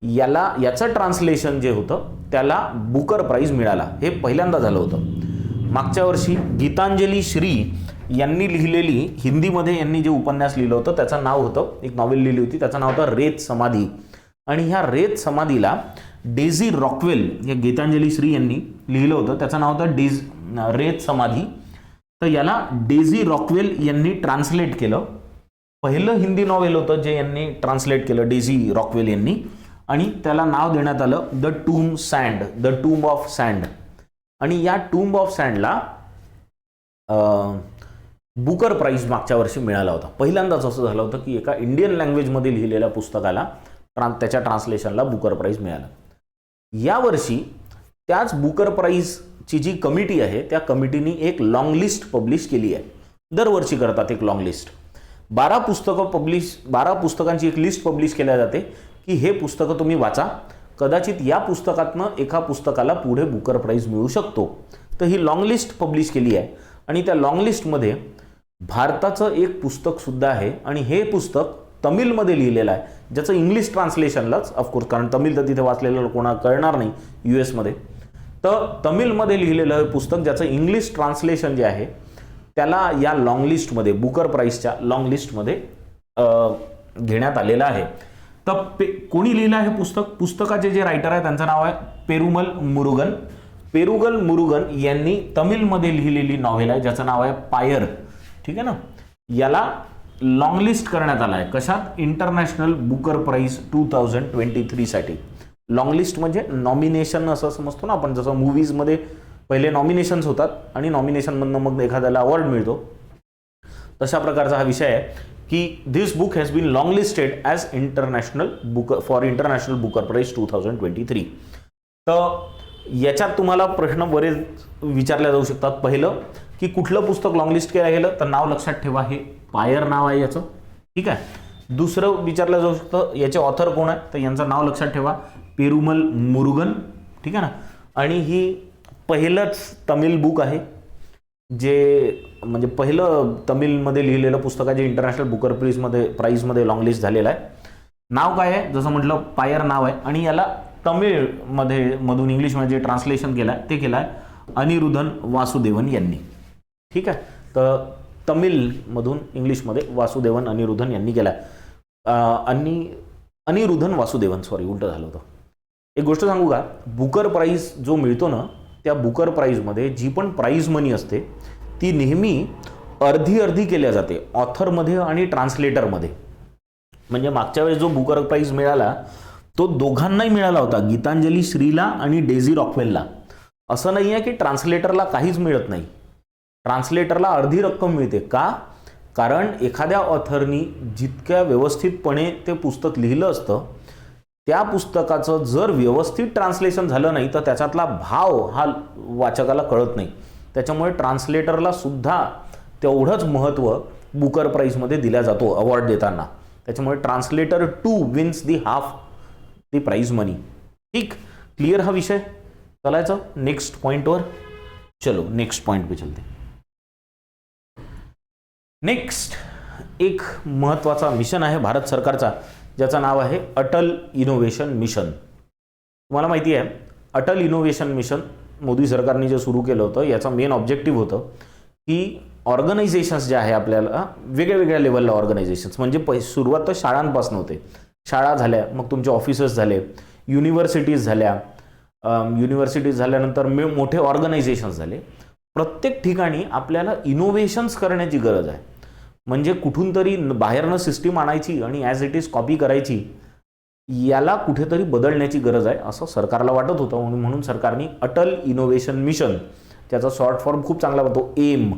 याचं ट्रान्सलेशन जे होतं त्याला बुकर प्राईज मिळाला. हे पहिल्यांदा झालं होतं. मागच्या वर्षी गीतांजली श्री यांनी लिहिलेली हिंदीमध्ये यांनी जे उपन्यास लिहिलं होतं त्याचं नाव होतं, एक नॉवेल लिहिली होती त्याचं नाव होतं रेत समाधी. आणि ह्या रेत समाधीला डेझी रॉकवेल या गीतांजली श्री यांनी लिहिलं होतं, त्याचं नाव होतं रेत समाधी. तर याला डेझी रॉकवेल यांनी ट्रान्सलेट केलं. पहिलं हिंदी नॉवेल होतं जे यांनी ट्रान्सलेट केलं डेझी रॉकवेल यांनी, आणि त्याला नाव देण्यात आलं द टूम्ब ऑफ सँड. आणि या टूम्ब ऑफ सँडला बुकर प्राईज मागच्या वर्षी मिळाला होता. पहिल्यांदाच असं झालं होतं की एका इंडियन लँग्वेजमध्ये लिहिलेल्या पुस्तकाला त्याच्या ट्रान्सलेशनला बुकर प्राईज मिळाला. यावर्षी त्याच बुकर प्राईजची जी कमिटी आहे त्या कमिटीने एक लॉंग लिस्ट पब्लिश केली आहे. दरवर्षी करतात एक लॉंग लिस्ट. 12 पुस्तकांची एक लिस्ट पब्लिश केल्या जाते की हे पुस्तकं तुम्ही वाचा, कदाचित या पुस्तकातनं एका पुस्तकाला पुढे बुकर प्राईज मिळू शकतो. तर ही लॉंग लिस्ट पब्लिश केली आहे आणि त्या लॉंग लिस्टमध्ये भारताचं एक पुस्तक सुद्धा आहे. आणि हे पुस्तक तमिळमध्ये लिहिलेलं आहे, ज्याचं इंग्लिश ट्रान्सलेशनलाच ऑफकोर्स, कारण तमिळ तर तिथे वाचलेलं कोणा कळणार नाही US मध्ये. तर तमिळमध्ये लिहिलेलं हे पुस्तक ज्याचं इंग्लिश ट्रान्सलेशन जे आहे त्याला या लॉंग लिस्टमध्ये, बुकर प्राईजच्या लॉंग लिस्टमध्ये घेण्यात आलेलं आहे. तर कोणी लिहिलं आहे पुस्तक, पुस्तकाचे जे रायटर आहे त्यांचं नाव आहे पेरुमल मुरुगन. पेरुगल मुरुगन यांनी तमिळमध्ये लिहिलेली नॉव्हेल आहे ज्याचं नाव आहे पायर. ठीक आहे ना. याला लॉंग लिस्ट करण्यात आला आहे कशात, इंटरनॅशनल बुकर प्राईज 2023 साठी. लॉंग लिस्ट म्हणजे नॉमिनेशन असं समजतो ना आपण, जसं मूवीजमध्ये पहिले नॉमिनेशन्स होतात आणि नॉमिनेशनमधनं मग एखाद्याला अवॉर्ड मिळतो, तशा प्रकारचा हा विषय आहे की this book has been long listed as international Booker prize 2023. तर याच्यात तुम्हाला प्रश्न बरेच विचारले जाऊ शकतात. पहिलं की कुठलं पुस्तक लॉंग लिस्ट केलं गेलं, तर नाव लक्षात ठेवा, हे पायर नाव आहे याचं. ठीक आहे. दुसरं विचारलं जाऊ शकतं याचे ऑथर कोण आहे, तर यांचं नाव लक्षात ठेवा, पेरुमल मुरुगन. ठीक आहे ना. आणि ही पहिलंच तमिळ बुक आहे जे म्हणजे पहिलं तमिळमध्ये लिहिलेलं पुस्तक आहे जे इंटरनॅशनल बुकर प्राईजमध्ये लॉंग लिस्ट झालेलं आहे. नाव काय आहे, जसं म्हटलं पायर नाव आहे. आणि याला मधून इंग्लिशमध्ये जे ट्रान्सलेशन केलं आहे ते केलं आहे अनिरुधन वासुदेवन यांनी. ठीक आहे. तर तमिळमधून इंग्लिशमध्ये वासुदेवन अनिरुधन यांनी केला आहे. अनिरुधन वासुदेवन, उलट झालं होतं. एक गोष्ट सांगू का, बुकर प्राईज जो मिळतो ना, त्या बुकर प्राईजमध्ये जी पण प्राईज मनी असते ती नेहमी अर्धी केल्या जाते ऑथरमध्ये आणि ट्रान्सलेटरमध्ये. म्हणजे मागच्या वेळेस जो बुकर प्राईज मिळाला तो दोघांनाही मिळाला होता, गीतांजली श्रीला आणि डेझी रॉकवेलला. असं नाही आहे की ट्रान्सलेटरला काहीच मिळत नाही. ट्रान्सलेटरला अर्धी रक्कम मिळते. का, कारण एखाद्या ऑथरनी जितक्या व्यवस्थितपणे ते पुस्तक लिहिलं असतं त्या पुस्तकाचं जर व्यवस्थित ट्रान्सलेशन झालं नाही तर त्याच्यातला भाव हा वाचकाला कळत नाही. त्याच्यामुळे ट्रान्सलेटरला सुद्धा तेवढंच महत्त्व बुकर प्राईजमध्ये दिला जातो अवॉर्ड देताना. त्याच्यामुळे translator 2 wins the half the prize money. ठीक, क्लियर हा विषय. चलायचं नेक्स्ट पॉइंटवर. चलो नेक्स्ट पॉइंट पे चलते. नेक्स्ट एक महत्त्वाचा मिशन आहे भारत सरकारचा ज्याचं नाव आहे अटल इनोव्हेशन मिशन. तुम्हाला माहिती आहे अटल इनोव्हेशन मिशन मोदी सरकारने जे सुरू केलं होतं याचा मेन ऑब्जेक्टिव्ह होतं की ऑर्गनायझेशन्स जे आहे आपल्याला वेगळ्या वेगळ्या लेवलला ऑर्गनायझेशन्स म्हणजे सुरुवात तर शाळांपासून होते. शाळा झाल्या, मग तुमचे ऑफिसेस झाले, युनिव्हर्सिटीज झाल्या, युनिव्हर्सिटीज झाल्यानंतर मोठे ऑर्गनायझेशन्स झाले. प्रत्येक ठिकाणी आपल्याला इनोव्हेशन्स करण्याची गरज आहे. म्हणजे कुठून तरी बाहेरनं सिस्टीम आणायची आणि ॲज इट इज कॉपी करायची, याला कुठेतरी बदलण्याची गरज आहे असं सरकारला वाटत होतं. म्हणून सरकारने अटल इनोव्हेशन मिशन, त्याचा शॉर्ट फॉर्म खूप चांगला होतो एम,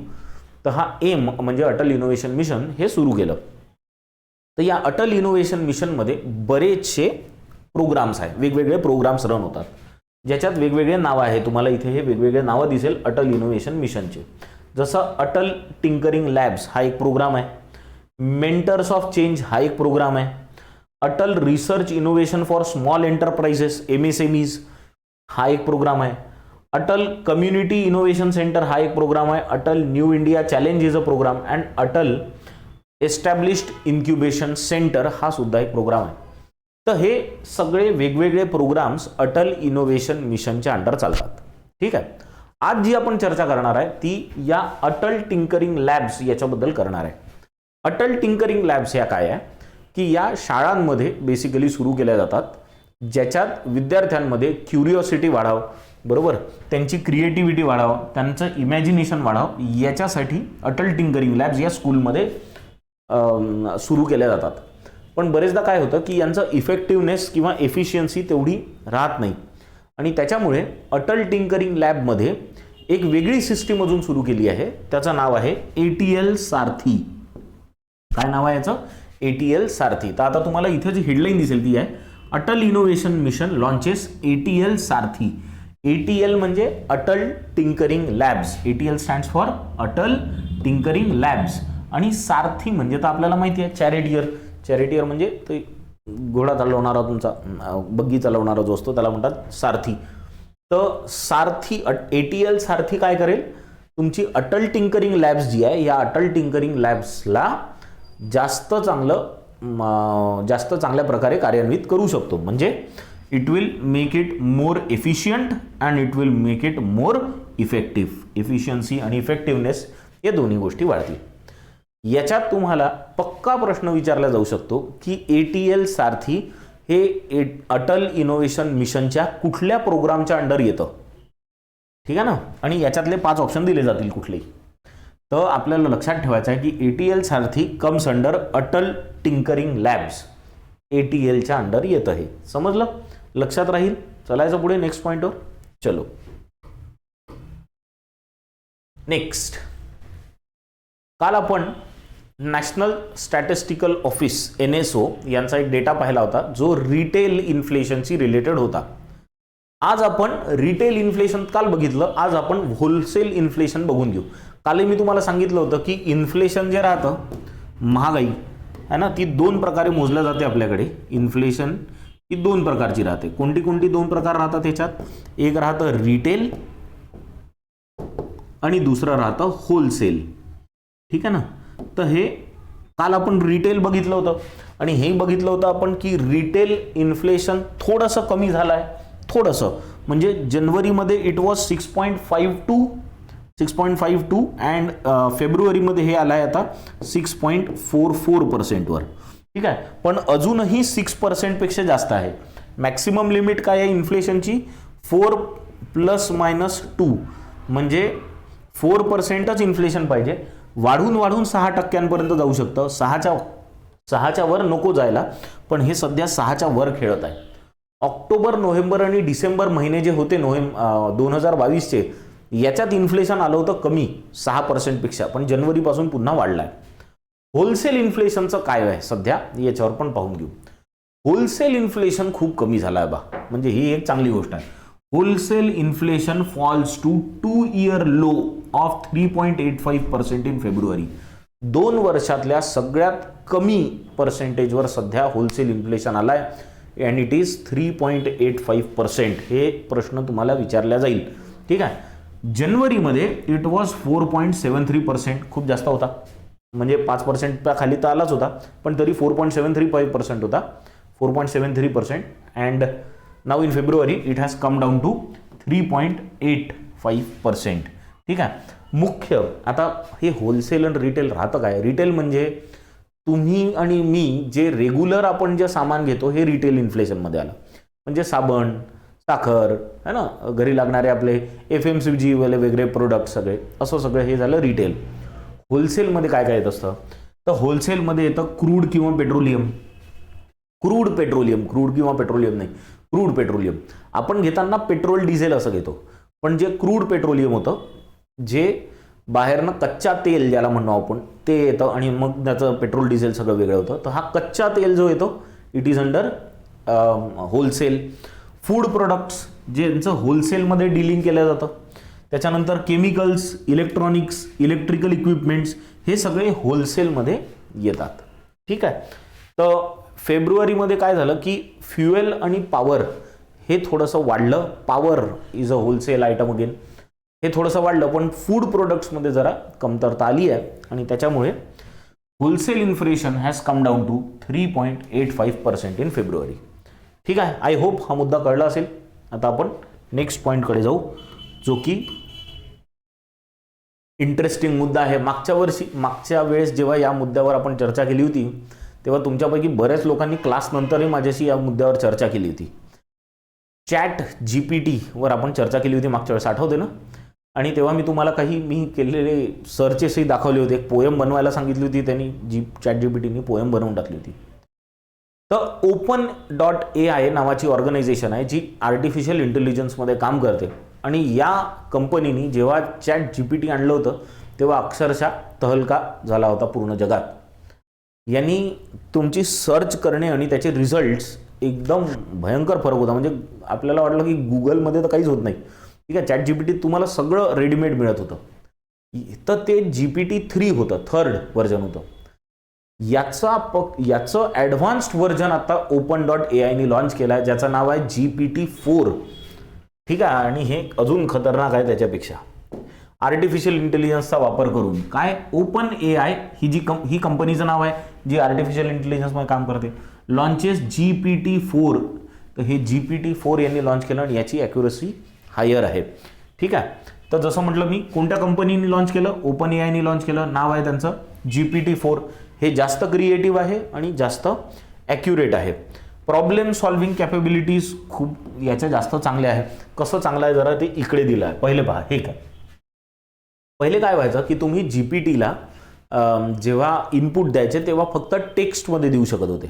तर हा एम म्हणजे अटल इनोव्हेशन मिशन हे सुरू केलं. तर या अटल इनोव्हेशन मिशनमध्ये बरेचसे प्रोग्राम्स आहेत, वेगवेगळे प्रोग्राम्स रन होतात ज्याच्यात वेगवेगळे नावं आहे. तुम्हाला इथे हे वेगवेगळे नावं दिसेल अटल इनोव्हेशन मिशनचे. जसं अटल टिंकरिंग लॅब्स हा एक प्रोग्राम आहे, मेंटर्स ऑफ चेंज हा एक प्रोग्राम आहे, Atal research innovation for small enterprises MSMEs हा एक प्रोग्राम आहे, अटल कम्युनिटी इनोव्हेशन सेंटर हा एक प्रोग्राम आहे, Atal new India challenge is a programme and Atal established incubation centre हा सुद्धा एक प्रोग्राम आहे. तर हे सगळे वेगवेगळे प्रोग्राम्स अटल इनोव्हेशन मिशनच्या अंडर चालतात. ठीक आहे. आज जी आपण चर्चा करणार आहे ती या अटल टिंकरिंग लॅब्स याच्याबद्दल करणार आहे. अटल टिंकरिंग लॅब्स ह्या काय आहे की या शाळांमध्ये बेसिकली सुरू केल्या जातात ज्याच्यात विद्यार्थ्यांमध्ये क्युरिओसिटी वाढावं, बरोबर, त्यांची क्रिएटिव्हिटी वाढावं, त्यांचं इमॅजिनेशन वाढावं, याच्यासाठी अटल टिंकरिंग लॅब्स या स्कूलमध्ये सुरू केल्या जातात. पण बरेचदा काय होतं की यांचं इफेक्टिव्हनेस किंवा एफिशियन्सी तेवढी राहत नाही आणि त्याच्यामुळे अटल टिंकरिंग लॅबमध्ये एक वेगळी सिस्टीम अजून सुरू केली आहे. त्याचं नाव आहे ATL सारथी. काय नाव आहे याचं? ATL सारथी. तर आता तुम्हाला इथे जी हेडलाईन दिसेल ती आहे Atal innovation mission launches ATL सारथी. ATL म्हणजे Atal tinkering labs. ATL stands for Atal tinkering labs आणि सारथी म्हणजे तर आपल्याला माहिती आहे चॅरिटियर. चॅरिटियर म्हणजे ते घोडा चालवणारा, तुमचा बग्गी चालवणारा जो असतो त्याला म्हणतात सारथी. तर सारथी ATL सारथी काय करेल, तुमची अटल टिंकरिंग लॅब्स जी आहे या अटल टिंकरिंग लॅब्सला जास्त चांगल्या प्रकारे कार्यान्वित करू शकतो. म्हणजे it will make it more efficient and it will make it more effective. Efficiency आणि इफेक्टिव्हनेस या दोन्ही गोष्टी वाढतील. याच्यात तुम्हाला पक्का प्रश्न विचारला जाऊ शकतो की ATL सारथी हे अटल इनोव्हेशन मिशनच्या कुठल्या प्रोग्रामच्या अंडर येतं. ठीक आहे ना. आणि याच्यातले 5 ऑप्शन दिले जातील कुठलेही. तर आपल्याला लक्षात ठेवायचं आहे की ATL Sarathi comes under Atal tinkering labs. ATLच्या अंडर येतं. हे समजलं, लक्षात राहील. चलायचं पुढे नेक्स्ट पॉइंटवर. चलो नेक्स्ट. काल आपण नॅशनल स्टॅटिस्टिकल ऑफिस NSO यांचा एक डेटा पाहिला होता जो रिटेल इन्फ्लेशनशी रिलेटेड होता. आज आपण रिटेल इन्फ्लेशन काल बघितलं, आज आपण होलसेल इन्फ्लेशन बघून घेऊ. काल मी तुम्हाला सांगितलं होतं की इन्फ्लेशन जे राहतं, महागाई आहे ना, ती 2 प्रकारे मोजल्या जाते आपल्याकडे. इन्फ्लेशन ही 2 प्रकारची राहते. कोणती 2 प्रकार राहतात त्याच्यात? एक राहतं रिटेल आणि दुसरं राहतं होलसेल. ठीक आहे ना. तर हे काल आपण रिटेल बघितलं होतं आणि हे बघितलं होतं आपण की रिटेल इन्फ्लेशन थोडंसं कमी झालं आहे, थोडंसं. म्हणजे जानेवारीमध्ये इट वॉज 6.52 अँड फेब्रुवारीमध्ये हे आलं आहे आता 6.44%वर. ठीक आहे. पण अजूनही 6%पेक्षा जास्त आहे. मॅक्सिमम लिमिट काय आहे इन्फ्लेशनची? 4 ± 2 म्हणजे 4%च इन्फ्लेशन पाहिजे. वाढून 6% जाऊ शकतं. 6च्या वर नको जायला, पण हे सध्या 6च्या वर खेळत आहे. ऑक्टोबर, नोव्हेंबर आणि डिसेंबर महिने जे होते 2022चे, याच्यात इन्फ्लेशन आलं होतं कमी 6%पेक्षा, पण जानेवारीपासून पुन्हा वाढलं आहे. होलसेल इन्फ्लेशनचं काय आहे सध्या याच्यावर पण पाहून घेऊ. होलसेल इन्फ्लेशन खूप कमी झालं आहे बा, म्हणजे ही एक चांगली गोष्ट आहे. Wholesale inflation falls to 2 year low of 3.85% in February. 2 वर्षातल्या सगळ्यात कमी पर्सेंटेजवर सध्या होलसेल इन्फ्लेशन आलाय अँड इट इज 3.85%. हे प्रश्न तुम्हाला विचारला जाईल. ठीक आहे. जानेवारीमध्ये इट वॉज 4.73%, खूप जास्त होता, म्हणजे 5% खाली तर आलाच होता, पण तरी 4.73% होता, 4.73%. And now in February it has come down to 3.85%. ठीक आहे. मुख्य आता हे होलसेल आणि रिटेल राहतं काय. रिटेल म्हणजे तुम्ही आणि मी जे रेग्युलर आपण जे सामान घेतो हे रिटेल इन्फ्लेशनमध्ये आलं, म्हणजे साबण, साखर है ना, घरी लागणारे आपले FMCG वाले वेगळे प्रोडक्ट सगळे, असं सगळं हे झालं रिटेल. होलसेलमध्ये काय काय येत असतं, तर होलसेलमध्ये येतं क्रूड किंवा पेट्रोलियम. क्रूड किंवा पेट्रोलियम नाही, क्रूड पेट्रोलियम. आपण घेताना पेट्रोल डिझेल असं घेतो, पण जे क्रूड पेट्रोलियम होतं, जे बाहेरनं कच्चा तेल ज्याला म्हणतो आपण ते येतं आणि मग त्याचं पेट्रोल डिझेल सगळं वेगळं होतं. तर हा कच्चा तेल जो येतो it is under wholesale. Food products ज्यांचं होलसेलमध्ये डीलिंग केलं जातं, त्याच्यानंतर केमिकल्स, इलेक्ट्रॉनिक्स, इलेक्ट्रिकल इक्विपमेंट्स, हे सगळे होलसेलमध्ये येतात. ठीक आहे. तर फेब्रुवारीमध्ये काय झालं की फ्युएल आणि पॉवर हे थोडंसं वाढलं. Power is a wholesale item again, हे थोडंसं वाढलं, पण फूड प्रोडक्ट्समध्ये जरा कमतरता आली आहे आणि त्याच्यामुळे wholesale inflation has come down to 3.85% in February. ठीक आहे. आय होप हा मुद्दा कळला असेल. आता आपण नेक्स्ट पॉईंटकडे जाऊ, जो की इंटरेस्टिंग मुद्दा आहे. मागच्या वेळेस जेव्हा या मुद्द्यावर आपण चर्चा केली होती तेव्हा तुमच्यापैकी बऱ्याच लोकांनी क्लास नंतरही माझ्याशी या मुद्द्यावर चर्चा केली होती. चॅट GPT वर आपण चर्चा केली होती मागच्या वेळेस, आठवते ना. आणि तेव्हा मी तुम्हाला मी केलेले सर्चेसही दाखवले होते. एक पोएम बनवायला सांगितली होती त्यांनी, चॅट GPTनी पोएम बनवून टाकली होती. तर open.ai नावाची ऑर्गनायझेशन आहे जी आर्टिफिशियल इंटेलिजन्समध्ये काम करते, आणि या कंपनीने जेव्हा चॅट GPT आणलं होतं तेव्हा अक्षरशः तहलका झाला होता पूर्ण जगात. यांनी तुमची सर्च करणे आणि त्याचे रिझल्ट्स एकदम भयंकर फरक होता. म्हणजे आपल्याला वाटलं की गुगलमध्ये तर काहीच होत नाही. ठीक आहे. चॅट GPT तुम्हाला सगळं रेडीमेड मिळत होतं. तर ते GPT-3 होतं, 3rd व्हर्जन होतं. याचं ॲडव्हान्स्ड व्हर्जन आता open.ai लॉन्च केलं आहे, ज्याचं नाव आहे GPT-4. ठीक आहे. आणि हे अजून खतरनाक आहे त्याच्यापेक्षा. आर्टिफिशियल इंटेलिजन्सचा वापर करून काय OpenAI ही कंपनीचं नाव आहे जी आर्टिफिशियल इंटेलिजन्समध्ये काम करते, लॉन्चेस GPT-4. तर हे GPT-4 यांनी लॉन्च केलं आणि याची ॲक्युरसी हायर आहे. ठीक आहे. तर जसं म्हटलं मी, कोणत्या कंपनीने लॉन्च केलं, OpenAIने लॉन्च केलं, नाव आहे त्यांचं GPT-4. हे जास्त क्रिएटिव्ह आहे आणि जास्त ॲक्युरेट आहे. प्रॉब्लेम सॉल्व्हिंग कॅपेबिलिटीज खूप याच्या जास्त चांगल्या आहे. कसं चांगलं आहे जरा ते इकडे दिलं आहे. पहिले पहा, हे काय, पहिले काय व्हायचं की तुम्ही GPTला जेव्हा इनपुट द्यायचे तेव्हा फक्त टेक्स्टमध्ये देऊ शकत होते.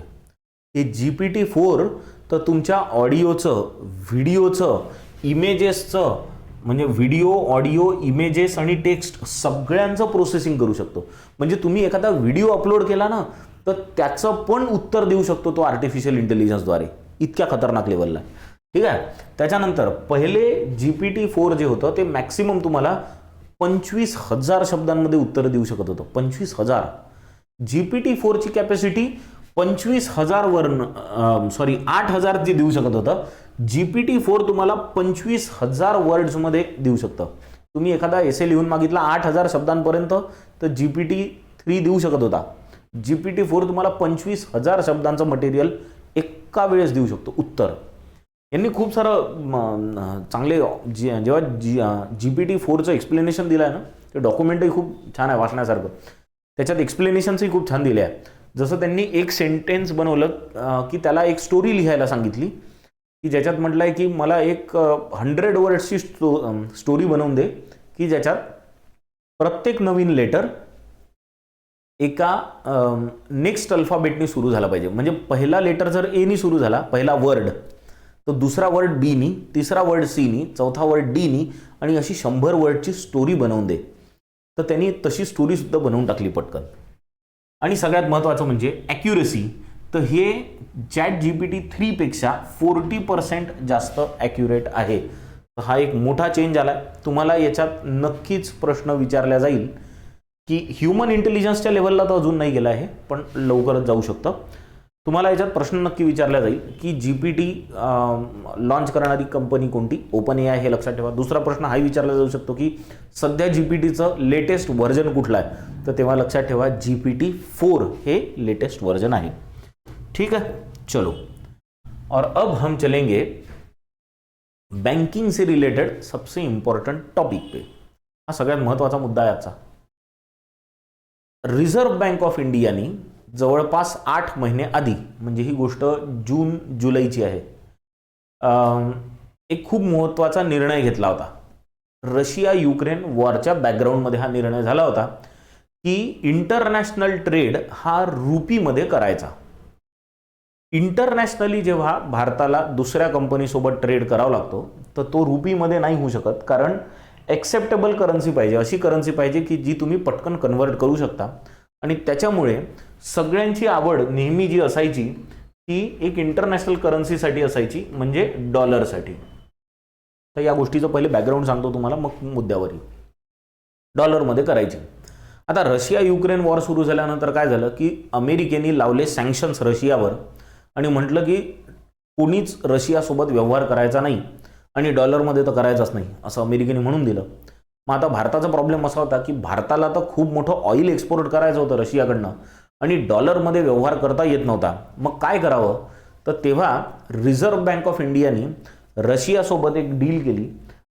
हे GPT-4 तर तुमच्या ऑडिओचं, व्हिडिओचं, इमेजेसचं, म्हणजे व्हिडिओ, ऑडिओ, इमेजेस आणि टेक्स्ट सगळ्यांचं प्रोसेसिंग करू शकतो. म्हणजे तुम्ही एखादा व्हिडिओ अपलोड केला ना तर त्याचं पण उत्तर देऊ शकतो तो आर्टिफिशियल इंटेलिजन्सद्वारे. इतक्या खतरनाक लेवलला. ठीक आहे. त्याच्यानंतर पहिले GPT-4 जे होतं ते मॅक्सिमम तुम्हाला 25,000 शब्दांमध्ये उत्तर देऊ शकत होतं. 25,000. GPT-4 ची कॅपॅसिटी 8,000 जी देऊ शकत होतं, GPT-4 तुम्हाला 25,000 वर्ड्समध्ये देऊ शकतं. तुम्ही एखादा एसे लिहून मागितला 8,000 शब्दांपर्यंत तर GPT-3 देऊ शकत होता. GPT-4 तुम्हाला 25,000 शब्दांचं मटेरियल एका वेळेस देऊ शकतो उत्तर. यांनी खूप सारं चांगले जेव्हा GPT-4चं एक्सप्लेनेशन दिलं आहे ना, ते डॉक्युमेंटही खूप छान आहे वाचण्यासारखं. त्याच्यात एक्सप्लेनेशन्सही खूप छान दिले आहे. जसं त्यांनी एक सेंटेन्स बनवलं की त्याला एक स्टोरी लिहायला सांगितली की ज्याच्यात म्हटलं आहे की मला एक 100 वर्ड्सची स्टोरी बनवून दे की ज्याच्यात प्रत्येक नवीन लेटर एका नेक्स्ट अल्फाबेटनी सुरू झाला पाहिजे. म्हणजे पहिला लेटर जर एनी सुरू झाला, पहिला वर्ड, तर दुसरा वर्ड बीनी, तिसरा वर्ड सीनी, चौथा वर्ड डीनी, आणि अशी 100 वर्डची स्टोरी बनवून दे. तर त्यांनी तशी स्टोरी सुद्धा बनवून टाकली पटकन. आणि सगळ्यात महत्त्वाचं म्हणजे ॲक्युरेसी, तर हे ChatGPT 3 पेक्षा 40% जास्त ॲक्युरेट आहे. हा एक मोठा चेंज आला आहे. तुम्हाला याच्यात नक्कीच प्रश्न विचारला जाईल की ह्युमन इंटेलिजन्सच्या लेवलला तर अजून नाही गेला आहे, पण लवकरच जाऊ शकतं. तुम्हाला याच्यात प्रश्न नक्की विचारला जाईल की GPT लॉन्च करणारी कंपनी कोणती, OpenAI हे लक्षात ठेवा. दुसरा प्रश्न हा विचारला जाऊ शकतो की सध्या GPTचं लेटेस्ट व्हर्जन कुठलं आहे, तर तेव्हा लक्षात ठेवा GPT-4 हे लेटेस्ट व्हर्जन आहे. ठीक है, चलो और अब हम चलेंगे बैंकिंग से रिलेटेड सबसे इंपॉर्टंट टॉपिक पे. हा सगळ्यात महत्त्वाचा मुद्दा आहे आजचा. रिझर्व्ह बँक ऑफ इंडियानी जवळपास 8 महिने आधी, म्हणजे ही गोष्ट जून जुलैची आहे, एक खूप महत्त्वाचा निर्णय घेतला होता. रशिया युक्रेन वॉरच्या बॅकग्राऊंडमध्ये हा निर्णय झाला होता की इंटरनॅशनल ट्रेड हा रुपीमध्ये करायचा. इंटरनॅशनली जेव्हा भारताला दुसऱ्या कंपनीसोबत ट्रेड करावा लागतो तर तो रुपीमध्ये नाही होऊ शकत, कारण ॲक्सेप्टेबल करन्सी पाहिजे, अशी करन्सी पाहिजे की जी तुम्ही पटकन कन्वर्ट करू शकता. आणि त्याच्यामुळे सगळ्यांची आवड नेहमी जी असायची ती एक इंटरनॅशनल करन्सीसाठी असायची, म्हणजे डॉलरसाठी. तर या गोष्टीचं पहिले बॅकग्राऊंड सांगतो तुम्हाला, मग मुद्द्यावरी. डॉलरमध्ये करायची. आता रशिया युक्रेन वॉर सुरू झाल्यानंतर काय झालं की अमेरिकेने लावले सँक्शन्स रशियावर आणि म्हटलं की कोणीच रशियासोबत व्यवहार करायचा नाही आणि डॉलरमध्ये तर करायचाच नाही, असं अमेरिकेने म्हणून दिलं. मग आता भारताचा प्रॉब्लेम असा होता की भारताला तर खूप मोठं ऑइल एक्सपोर्ट करायचं होतं रशियाकडनं आणि डॉलरमध्ये व्यवहार करता येत नव्हता. मग काय करावं, तर तेव्हा रिझर्व्ह बँक ऑफ इंडियानी रशियासोबत एक डील केली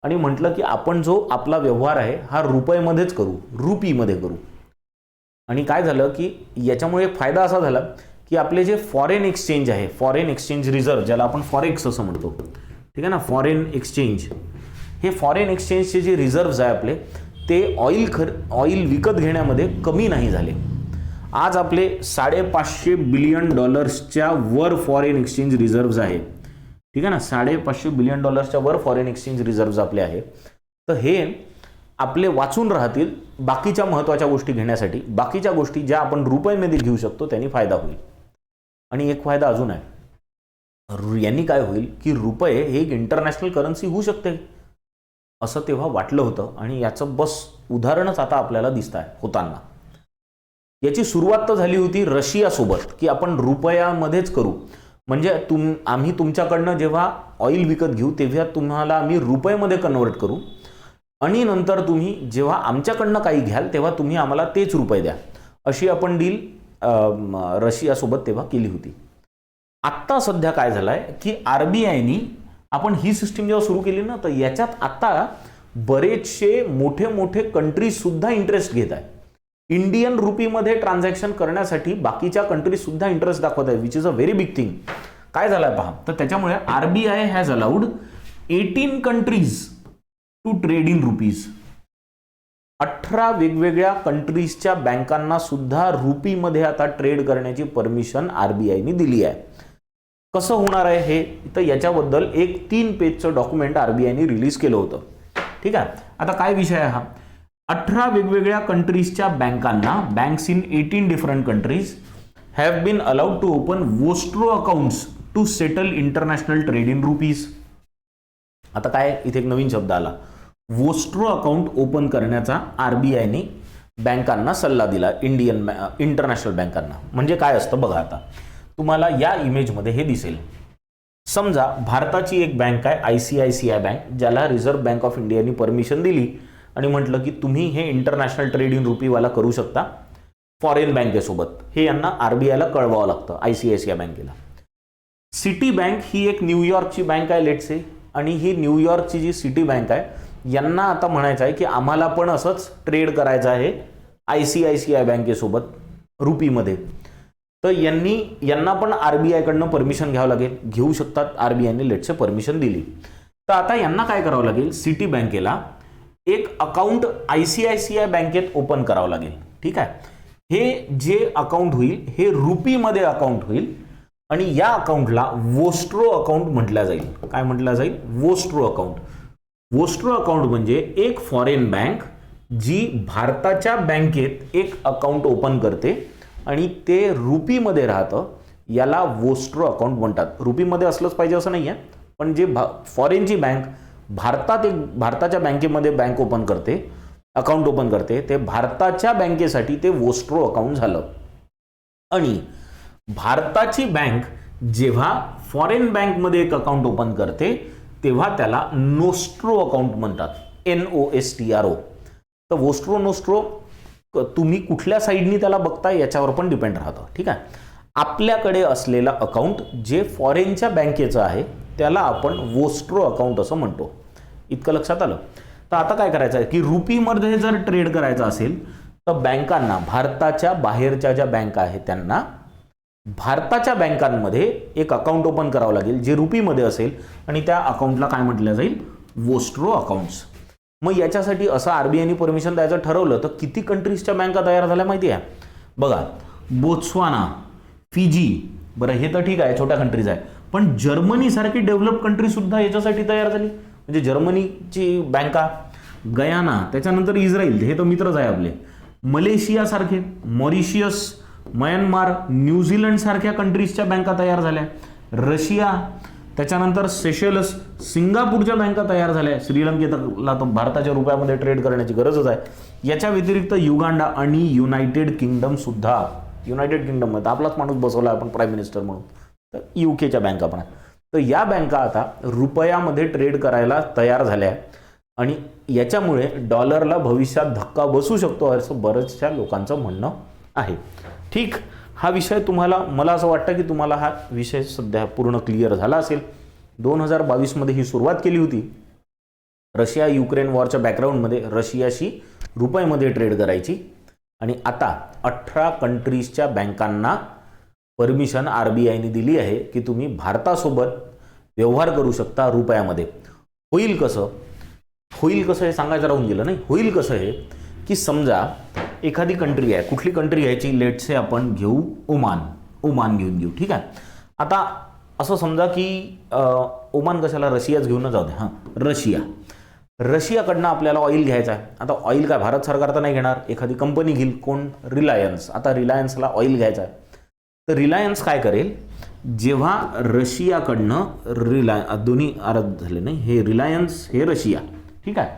आणि म्हटलं की आपण जो आपला व्यवहार आहे हा रुपयेमध्येच करू, रुपीमध्ये करू. आणि काय झालं की याच्यामुळे फायदा असा झाला की आपले जे फॉरेन एक्सचेंज आहे, फॉरेन एक्सचेंज रिझर्व्ह, ज्याला आपण फॉरेक्स असं म्हणतो, ठीक आहे ना, फॉरेन एक्सचेंज, हे फॉरेन एक्सचेंजचे जे रिझर्व्ह आहे आपले, ते ऑइल विकत घेण्यामध्ये कमी नाही झाले. आज आपले $550 बिलियन वर फॉरेन एक्सचेंज रिझर्व्ह आहे. ठीक आहे ना, $550 बिलियन वर फॉरेन एक्सचेंज रिझर्व्ह आपले आहे. तर हे आपले वाचून राहतील बाकीच्या महत्त्वाच्या गोष्टी घेण्यासाठी. बाकीच्या गोष्टी ज्या आपण रुपयामध्ये घेऊ शकतो त्यांनी फायदा होईल. आणि एक फायदा अजून आहे, यांनी काय होईल की रुपये हे एक इंटरनॅशनल करन्सी होऊ शकते, असं तेव्हा वाटलं होतं आणि याचं बस उदाहरणच आता आपल्याला दिसत आहे होताना. याची सुरुवात तर झाली होती रशियासोबत की आपण रुपयामध्येच करू, म्हणजे आम्ही तुमच्याकडनं जेव्हा ऑइल विकत घेऊ तेव्हा तुम्हाला आम्ही रुपयामध्ये कन्वर्ट करू आणि नंतर तुम्ही जेव्हा आमच्याकडनं काही घ्याल तेव्हा तुम्ही आम्हाला तेच रुपये द्या, अशी आपण डील रशियासोबत तेव्हा केली होती. आत्ता सध्या काय झालं आहे की RBIनी आपण ही सिस्टीम जेव्हा सुरू केली ना, तर याच्यात आता बरेचसे मोठे मोठे कंट्रीज सुद्धा इंटरेस्ट घेत आहे. इंडियन रुपीमध्ये ट्रान्झॅक्शन करण्यासाठी बाकीच्या कंट्रीज सुद्धा इंटरेस्ट दाखवत आहे, which is a very big thing. काय झालंय पहा, तर त्याच्यामुळे RBI has allowed 18 countries to trade in rupees. 18 वेगवेगळ्या कंट्रीजच्या बँकांना सुद्धा रुपीमध्ये आता ट्रेड करण्याची परमिशन RBIनी दिली आहे. कसं होणार आहे हे, तर याच्याबद्दल एक 3 पेजचं डॉक्युमेंट RBIनी रिलीज केलं होतं. ठीक आहे, आता काय विषय आहे हा, 18 वेगवेगळ्या कंट्रीजच्या बँकांना, banks in 18 different countries have been allowed to open vostro accounts to settle international trade in rupees. आता काय इथे एक नवीन शब्द आला, वोस्ट्रो अकाउंट ओपन करण्याचा RBIने बँकांना सल्ला दिला, इंटरनॅशनल बँकांना. म्हणजे काय असतं बघा, आता तुम्हाला या इमेजमध्ये हे दिसेल. समजा भारताची एक बँक आहे ICICI बँक, ज्याला रिझर्व्ह बँक ऑफ इंडियानी परमिशन दिली आणि म्हटलं की तुम्ही हे इंटरनॅशनल ट्रेड इन रुपीवाला करू शकता फॉरेन बँकेसोबत. हे यांना RBIला कळवावं लागतं, ICICI बँकेला. सिटी बँक ही एक न्यूयॉर्कची बँक आहे लेट्स से, आणि ही न्यूयॉर्कची जी सिटी बँक आहे यांना आता म्हणायचं आहे की आम्हाला पण असंच ट्रेड करायचं आहे ICICI बँकेसोबत रुपीमध्ये. तर यांना पण RBI कडनं परमिशन घ्यावं लागेल, घेऊ शकतात, RBIने लेट्स परमिशन दिली. तर आता यांना काय करावं लागेल, सिटी बँकेला एक अकाउंट ICICI बँकेत ओपन करावं लागेल. ठीक आहे, हे जे अकाउंट होईल हे रुपीमध्ये अकाउंट होईल आणि या अकाउंटला वोस्ट्रो अकाउंट म्हटलं जाईल. काय म्हटलं जाईल, वोस्ट्रो अकाउंट. वोस्ट्रो अकाउंट म्हणजे एक फॉरेन बँक जी भारताच्या बँकेत एक अकाउंट ओपन करते आणि ते रुपीमध्ये राहतं, याला वोस्ट्रो अकाउंट म्हणतात. रुपीमध्ये असलंच पाहिजे असं नाही आहे, पण जे फॉरेनची बँक भारताच्या बँकेमध्ये बँक ओपन करते, अकाउंट ओपन करते, ते भारताच्या बँकेसाठी ते वोस्ट्रो अकाउंट झालं. आणि भारताची बँक जेव्हा फॉरेन बँकमध्ये एक अकाउंट ओपन करते तेव्हा त्याला नोस्ट्रो अकाउंट म्हणतात, NOSTRO. तर वोस्ट्रो नोस्ट्रो तुम्ही कुठल्या साईडनी त्याला बघताय याच्यावर पण डिपेंड राहतं. ठीक आहे. आपल्याकडे असलेला अकाउंट जे फॉरेनच्या बँकेचं आहे त्याला आपण वोस्ट्रो अकाउंट असं म्हणतो. इतकं लक्षात आलं. तर आता काय करायचं आहे की रुपीमध्ये जर ट्रेड करायचं असेल तर बँकांना, भारताच्या बाहेरच्या ज्या बँका आहेत त्यांना भारताच्या बँकांमध्ये एक अकाउंट ओपन करावं लागेल जे रुपीमध्ये असेल आणि त्या अकाउंटला काय म्हटलं जाईल, वोस्ट्रो अकाउंट्स. मग याच्यासाठी असं RBIने परमिशन द्यायचं ठरवलं तर किती कंट्रीजच्या बँका तयार झाल्या माहिती आहे? बघा, बोत्स्वाना, फिजी, बरं हे तर ठीक आहे, छोट्या कंट्रीज आहे, पण जर्मनी सारखी डेव्हलप कंट्री सुद्धा याच्यासाठी तयार झाली. म्हणजे जर्मनीची बँका, गयाना, त्याच्यानंतर इस्रायल, हे तर मित्रच आहे आपले, मलेशिया सारखे, मॉरिशियस, म्यानमार, न्यूझीलंड सारख्या कंट्रीजच्या बँका तयार झाल्या, रशिया, त्याच्यानंतर सेशेल्स, सिंगापूरच्या बँका तयार झाल्या. श्रीलंकेला तर भारताच्या रुपयामध्ये ट्रेड करण्याची गरजच आहे. याच्या व्यतिरिक्त युगांडा आणि युनायटेड किंगडम सुद्धा, युनायटेड किंगडम मध्ये आपलाच माणूस बसवला आपण प्राईम मिनिस्टर म्हणून, तर UKच्या बँका पण आहेत. तर या बँका आता रुपयामध्ये ट्रेड करायला तयार झाल्या आणि याच्यामुळे डॉलरला भविष्यात धक्का बसू शकतो असं बऱ्याचशा लोकांचं म्हणणं आहे. ठीक, हा विषय तुम्हाला, मला असं वाटतं की तुम्हाला हा विषय सध्या पूर्ण क्लिअर झाला असेल. 2022 मध्ये ही सुरुवात केली होती. रशिया युक्रेन वॉरच्या बॅकग्राऊंडमध्ये रशियाशी रुपयामध्ये ट्रेड करायची आणि आता 18 कंट्रीजच्या बँकांना परमिशन RBIने दिली आहे की तुम्ही भारतासोबत व्यवहार करू शकता रुपयामध्ये. होईल कसं हे सांगायचं राहून गेलं नाही. होईल कसं हे की समजा एखादी कंट्री आहे, कुठली कंट्री घ्यायची, लेट्स से आपण घेऊ ओमान घेऊन घेऊ. ठीक आहे. आता असं समजा की ओमान कशाला, रशियाच घेऊन जाऊ दे. हां, रशियाकडनं आपल्याला ऑइल घ्यायचं आहे. आता ऑइल काय भारत सरकार तर नाही घेणार, एखादी कंपनी घेईल. कोण? रिलायन्स. आता रिलायन्सला ऑइल घ्यायचं आहे तर रिलायन्स काय करेल, जेव्हा रशियाकडनं दोन्ही आरत झाले नाही, हे रिलायन्स हे रशिया. ठीक आहे.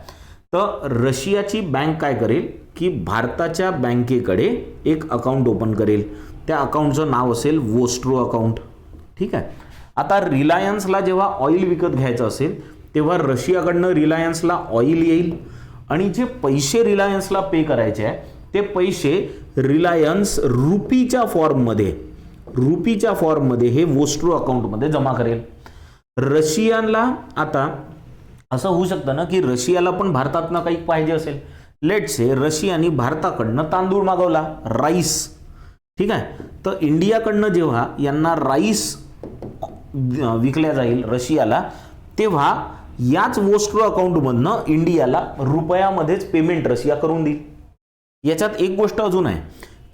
तर रशियाची बँक काय करेल की भारताच्या बँकेकडे एक अकाउंट ओपन करेल. त्या अकाउंटचं नाव असेल वोस्ट्रो अकाउंट. ठीक आहे. आता रिलायन्सला जेव्हा ऑइल विकत घ्यायचं असेल तेव्हा रशियाकडनं रिलायन्सला ऑइल येईल आणि जे पैसे रिलायन्सला पे करायचे आहे ते पैसे रिलायन्स रुपीच्या फॉर्ममध्ये हे वोस्ट्रो अकाउंटमध्ये जमा करेल. रशियाला आता असं होऊ शकतं ना की रशियाला पण भारतातनं काही पाहिजे असेल. लेट्स से रशियाने भारताकडनं तांदूळ मागवला, राईस. ठीक आहे. तर इंडियाकडनं जेव्हा यांना राईस विकल्या जाईल रशियाला, तेव्हा याच वोस्ट्रो अकाउंटमधनं इंडियाला रुपयामध्येच पेमेंट रशिया करून देईल. याच्यात एक गोष्ट अजून आहे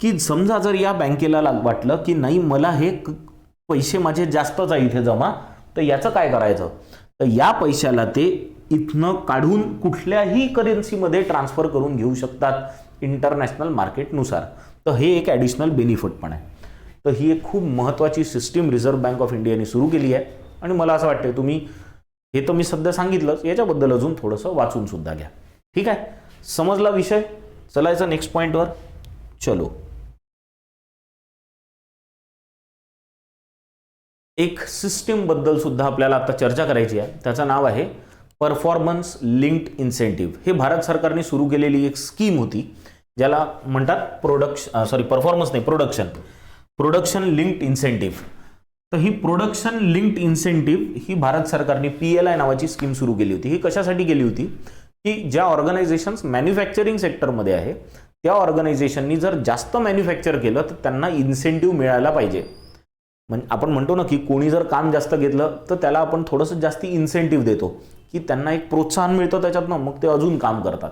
की समजा जर या बँकेला वाटलं की नाही मला हे पैसे माझे जास्तच आहे इथे जमा, तर याचं काय करायचं, तर या पैशाला ते इथनं काढून कुठल्याही करन्सीमध्ये ट्रान्सफर करून घेऊ शकतात इंटरनॅशनल मार्केटनुसार. तर हे एक ॲडिशनल बेनिफिट पण आहे. तर ही एक खूप महत्त्वाची सिस्टीम रिझर्व्ह बँक ऑफ इंडियाने सुरू केली आहे आणि मला असं वाटतं तुम्ही, हे तर मी सध्या सांगितलंच, याच्याबद्दल अजून थोडंसं वाचून सुद्धा घ्या. ठीक आहे. समजला विषय? चलायचं नेक्स्ट पॉईंटवर. चलो, एक सिस्टीम बद्दल सुद्धा आपल्याला आता चर्चा करायची आहे. त्याचं नाव आहे परफॉर्मन्स लिंक्ड इन्सेंटिव्ह. हे भारत सरकारने सुरू केलेली एक स्कीम होती ज्याला म्हणतात प्रोडक्शन लिंक्ड इन्सेंटिव्ह. तर ही प्रोडक्शन लिंक्ड इन्सेंटिव्ह ही भारत सरकारने PLI नावाची स्कीम सुरू केली होती. ही कशासाठी केली होती की ज्या ऑर्गनायझेशन्स मॅन्युफॅक्चरिंग सेक्टरमध्ये आहे त्या ऑर्गनायझेशननी जर जास्त मॅन्युफॅक्चर केलं तर त्यांना इन्सेंटिव्ह मिळायला पाहिजे. म्हणजे आपण म्हणतो ना की कोणी जर काम जास्त घेतलं तर त्याला आपण थोडंसं जास्ती इन्सेंटिव्ह देतो की त्यांना एक प्रोत्साहन मिळतं त्याच्यातनं, मग ते अजून काम करतात.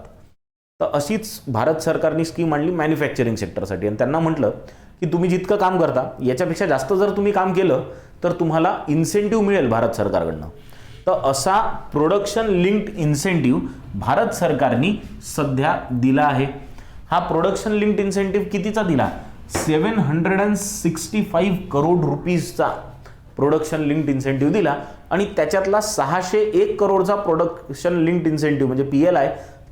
तर अशीच भारत सरकारने स्कीम आणली मॅन्युफॅक्चरिंग सेक्टरसाठी आणि त्यांना म्हटलं की तुम्ही जितकं काम करता याच्यापेक्षा जास्त जर तुम्ही काम केलं तर तुम्हाला इन्सेंटिव्ह मिळेल भारत सरकारकडनं. तर असा प्रोडक्शन लिंक्ड इन्सेंटिव्ह भारत सरकारने सध्या दिला आहे. हा प्रोडक्शन लिंक्ड इन्सेंटिव्ह कितीचा दिला, 765 करोड रुपीजचा प्रोडक्शन लिंक्ड इन्सेंटिव्ह दिला आणि त्याच्यातला 601 करोडचा प्रोडक्शन लिंक्ड इन्सेंटिव्ह म्हणजे PLI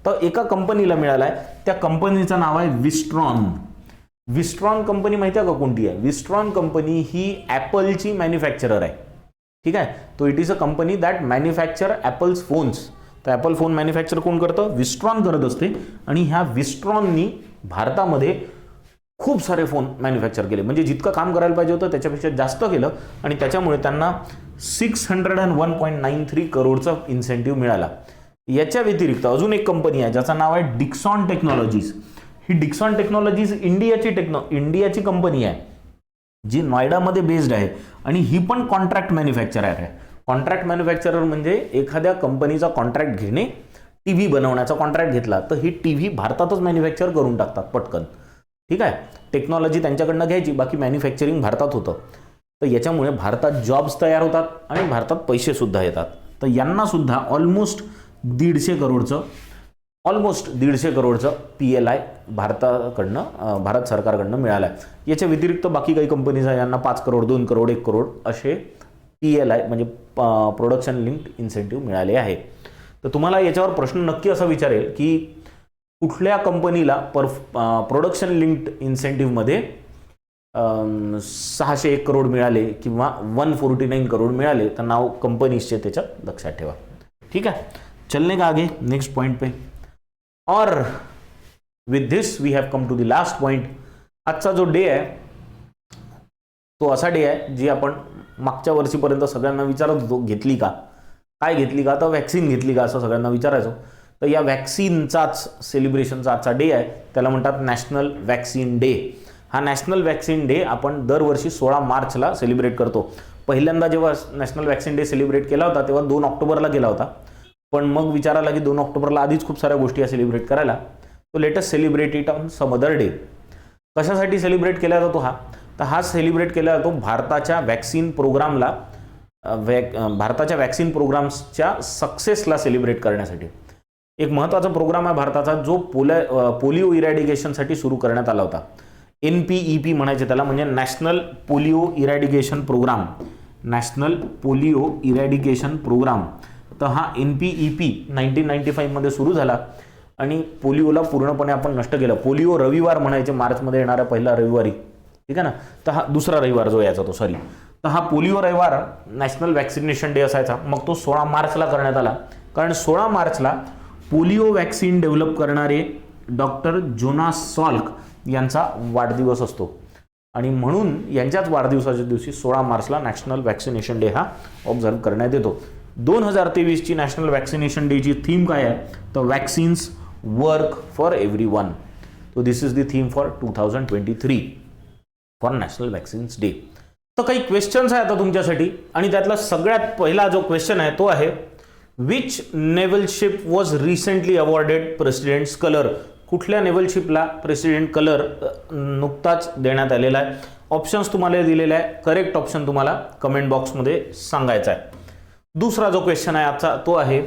तर एका कंपनीला मिळाला आहे. त्या कंपनीचं नाव आहे विस्ट्रॉन. विस्ट्रॉन कंपनी माहिती आहे का कोणती आहे? विस्ट्रॉन कंपनी ही ॲपलची मॅन्युफॅक्चरर आहे. ठीक आहे. तो it is a company that manufacture apples phones. तर ॲपल फोन मॅन्युफॅक्चर कोण करतं? विस्ट्रॉन करत असते. आणि ह्या विस्ट्रॉननी भारतामध्ये खूप सारे फोन मॅन्युफॅक्चर केले, म्हणजे जितकं काम करायला पाहिजे होतं त्याच्यापेक्षा जास्त केलं आणि त्याच्यामुळे त्यांना 601.93 करोडचा इन्सेंटिव्ह मिळाला. याच्या व्यतिरिक्त अजून एक कंपनी आहे ज्याचं नाव आहे डिक्सॉन टेक्नॉलॉजीज. ही डिक्सॉन टेक्नॉलॉजीज इंडियाची कंपनी आहे जी नोएडामध्ये बेस्ड आहे आणि ही पण कॉन्ट्रॅक्ट मॅन्युफॅक्चरर आहे. कॉन्ट्रॅक्ट मॅन्युफॅक्चरर म्हणजे एखाद्या कंपनीचा कॉन्ट्रॅक्ट घेणे, टीव्ही बनवण्याचा कॉन्ट्रॅक्ट घेतला तर ही टीव्ही भारतातच मॅन्युफॅक्चर करून टाकतात पटकन. ठीक आहे. टेक्नॉलॉजी त्यांच्याकडनं घ्यायची, बाकी मॅन्युफॅक्चरिंग भारतात होतं. तर याच्यामुळे भारतात जॉब्स तयार होतात आणि भारतात पैसे सुद्धा येतात. तर यांना सुद्धा ऑलमोस्ट 150 करोडचं PLI भारत सरकारकडनं मिळालं आहे. याच्या व्यतिरिक्त बाकी काही कंपनीज आहे यांना 5 करोड, 2 करोड, 1 करोड असे PLI म्हणजे प्रोडक्शन लिंक्ड इन्सेंटिव्ह मिळाले आहे. तर तुम्हाला याच्यावर प्रश्न नक्की असा विचारेल की कुठल्या कंपनीला प्रोडक्शन लिंक्ड इन्सेंटिव्हमध्ये 601 करोड मिळाले किंवा 149 करोड मिळाले, तर नाव कंपनीजचे त्याच्यात लक्षात ठेवा. ठीक है, चलने का आगे नेक्स्ट पॉइंट पे. और with this we have come to the last point. आजचा जो डे आहे तो असा डे आहे जी आपण मागच्या वर्षीपर्यंत सगळ्यांना विचारत होतो घेतली का, काय घेतली का, तर वॅक्सिन घेतली का असं सगळ्यांना विचारायचो. तर या वॅक्सिनचाच सेलिब्रेशनचा आजचा डे आहे, त्याला म्हणतात नॅशनल वॅक्सिन डे. हा नॅशनल वॅक्सिन डे आपण दरवर्षी 16 मार्चला सेलिब्रेट करतो. पहिल्यांदा जेव्हा नॅशनल वॅक्सिन डे सेलिब्रेट केला होता तेव्हा 2 ऑक्टोबरला केला होता, पण मग विचार आला की 2 ऑक्टोबरला आधीच खूप साऱ्या गोष्टी सेलिब्रेट करायला, तो latest celebrate it on some other day. कशासाठी सेलिब्रेट केला जातो हा, तर हा सेलिब्रेट केला जातो भारताच्या वॅक्सिन प्रोग्रामला, भारताच्या वॅक्सिन प्रोग्राम्सच्या सक्सेसला सेलिब्रेट करण्यासाठी. एक महत्त्वाचा प्रोग्राम आहे भारताचा जो पोलिओ इरॅडिकेशनसाठी सुरू करण्यात आला होता. NPEP म्हणायचे त्याला, म्हणजे national polio eradication programme. National polio eradication programme. तर हा NPEP 1995 मध्ये सुरू झाला आणि पोलिओला पूर्णपणे आपण नष्ट केलं. पोलिओ रविवार म्हणायचे मार्चमध्ये येणाऱ्या पहिला रविवारी, ठीक आहे ना. तर हा दुसरा रविवार जो यायचा तो तर हा पोलिओ रविवार नॅशनल वॅक्सिनेशन डे असायचा. मग तो 16 मार्चला करण्यात आला, कारण 16 मार्चला पोलिओ वॅक्सिन डेव्हलप करणारे डॉक्टर जोनास सॉल्क यांचा वाढदिवस असतो आणि म्हणून यांच्याच वाढदिवसाच्या दिवशी 16 मार्चला नॅशनल वॅक्सिनेशन डे हा ऑब्झर्व करण्यात येतो. 2023 ची नॅशनल वॅक्सिनेशन डेची थीम काय आहे, तर vaccines work for everyone. So this is the theme for 2023 for national vaccines day. तर काही क्वेश्चन्स आहे आता तुमच्यासाठी आणि त्यातला सगळ्यात पहिला जो क्वेश्चन आहे तो आहे which naval ship was recently awarded president's colour. कुठल्या नेव्हल शिपला प्रेसिडेंट कलर नुकताच देण्यात आलेला आहे. ऑप्शन्स तुम्हाला दिलेले आहे, करेक्ट ऑप्शन तुम्हाला कमेंट बॉक्समध्ये सांगायचा आहे. दुसरा जो क्वेश्चन आहे आजचा तो आहे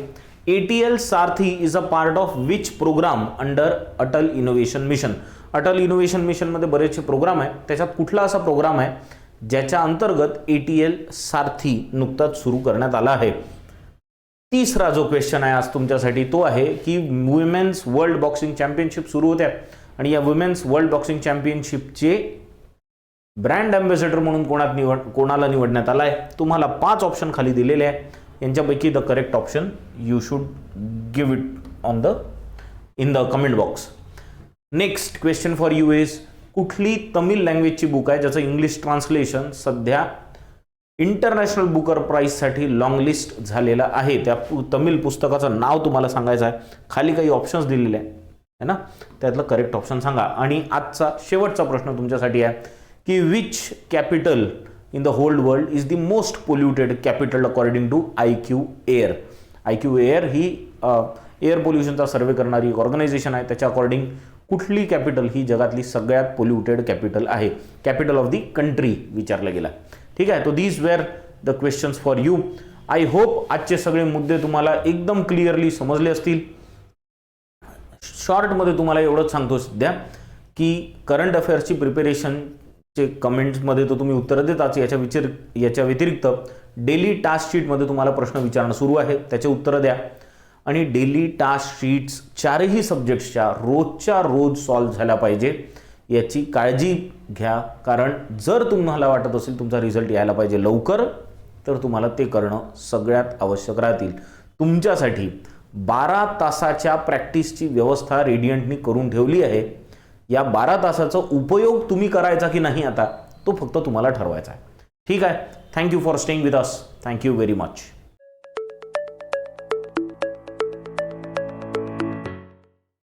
ATL Sarthi is a part of which programme under Atal innovation mission. Atal innovation mission मध्ये बरेचसे प्रोग्राम आहे, त्याच्यात कुठला असा प्रोग्राम आहे ज्याच्या अंतर्गत ATL सारथी नुकताच सुरू करण्यात आला आहे. तिसरा जो क्वेश्चन आहे आज तुमच्यासाठी तो आहे की वुमेन्स वर्ल्ड बॉक्सिंग चॅम्पियनशिप सुरू होत्या आणि या वुमेन्स वर्ल्ड बॉक्सिंग चॅम्पियनशिपचे ब्रँड अँबॅसेडर म्हणून कोणाला निवडण्यात आला आहे. तुम्हाला 5 ऑप्शन खाली दिलेले आहे, यांच्यापैकी the correct option you should give it in the comment box. Next question for you is कुठली तमिळ लँग्वेजची बुक आहे ज्याचं इंग्लिश ट्रान्सलेशन सध्या इंटरनॅशनल बुकर प्राईजसाठी लॉंग लिस्ट झालेला आहे. त्या तमिळ पुस्तकाचं नाव तुम्हाला सांगायचं आहे. खाली काही ऑप्शन्स दिलेले आहे ना, त्यातलं करेक्ट ऑप्शन सांगा. आणि आजचा शेवटचा प्रश्न तुमच्यासाठी आहे की which capital in the whole world is the most polluted capital according to IQ air. IQ air ही एअर पोल्युशनचा सर्वे करणारी एक ऑर्गनायझेशन आहे. त्याच्या अकॉर्डिंग कुठली कॅपिटल ही जगातली सगळ्यात पोल्युटेड कॅपिटल आहे, कॅपिटल ऑफ द कंट्री विचारला गेला. ठीक आहे, तो these were the questions for you. I hope आजचे सगळे मुद्दे तुम्हाला एकदम क्लिअरली समजले असतील. शॉर्टमध्ये तुम्हाला एवढंच सांगतो सध्या की करंट अफेअर्सची प्रिपेरेशनचे कमेंट्समध्ये तर तुम्ही उत्तरं देताच, याच्या व्यतिरिक्त डेली टास्क शीटमध्ये तुम्हाला प्रश्न विचारणं सुरू आहे, त्याचे उत्तरं द्या. आणि डेली टास्क शीट्स 4ही सब्जेक्ट्सच्या रोजच्या रोज सॉल्व्ह झाल्या पाहिजे याची काळजी घ्या. कारण जर तुम्हाला वाटत असेल तुमचा रिझल्ट यायला पाहिजे लवकर, तर तुम्हाला ते करणं सगळ्यात आवश्यक राहतील. तुमच्यासाठी 12 तासाच्या प्रॅक्टिसची व्यवस्था रेडियंटनी करून ठेवली आहे. या 12 तासाचा उपयोग तुम्ही करायचा की नाही आता तो फक्त तुम्हाला ठरवायचा आहे. ठीक आहे. Thank you for staying with us. Thank you very much.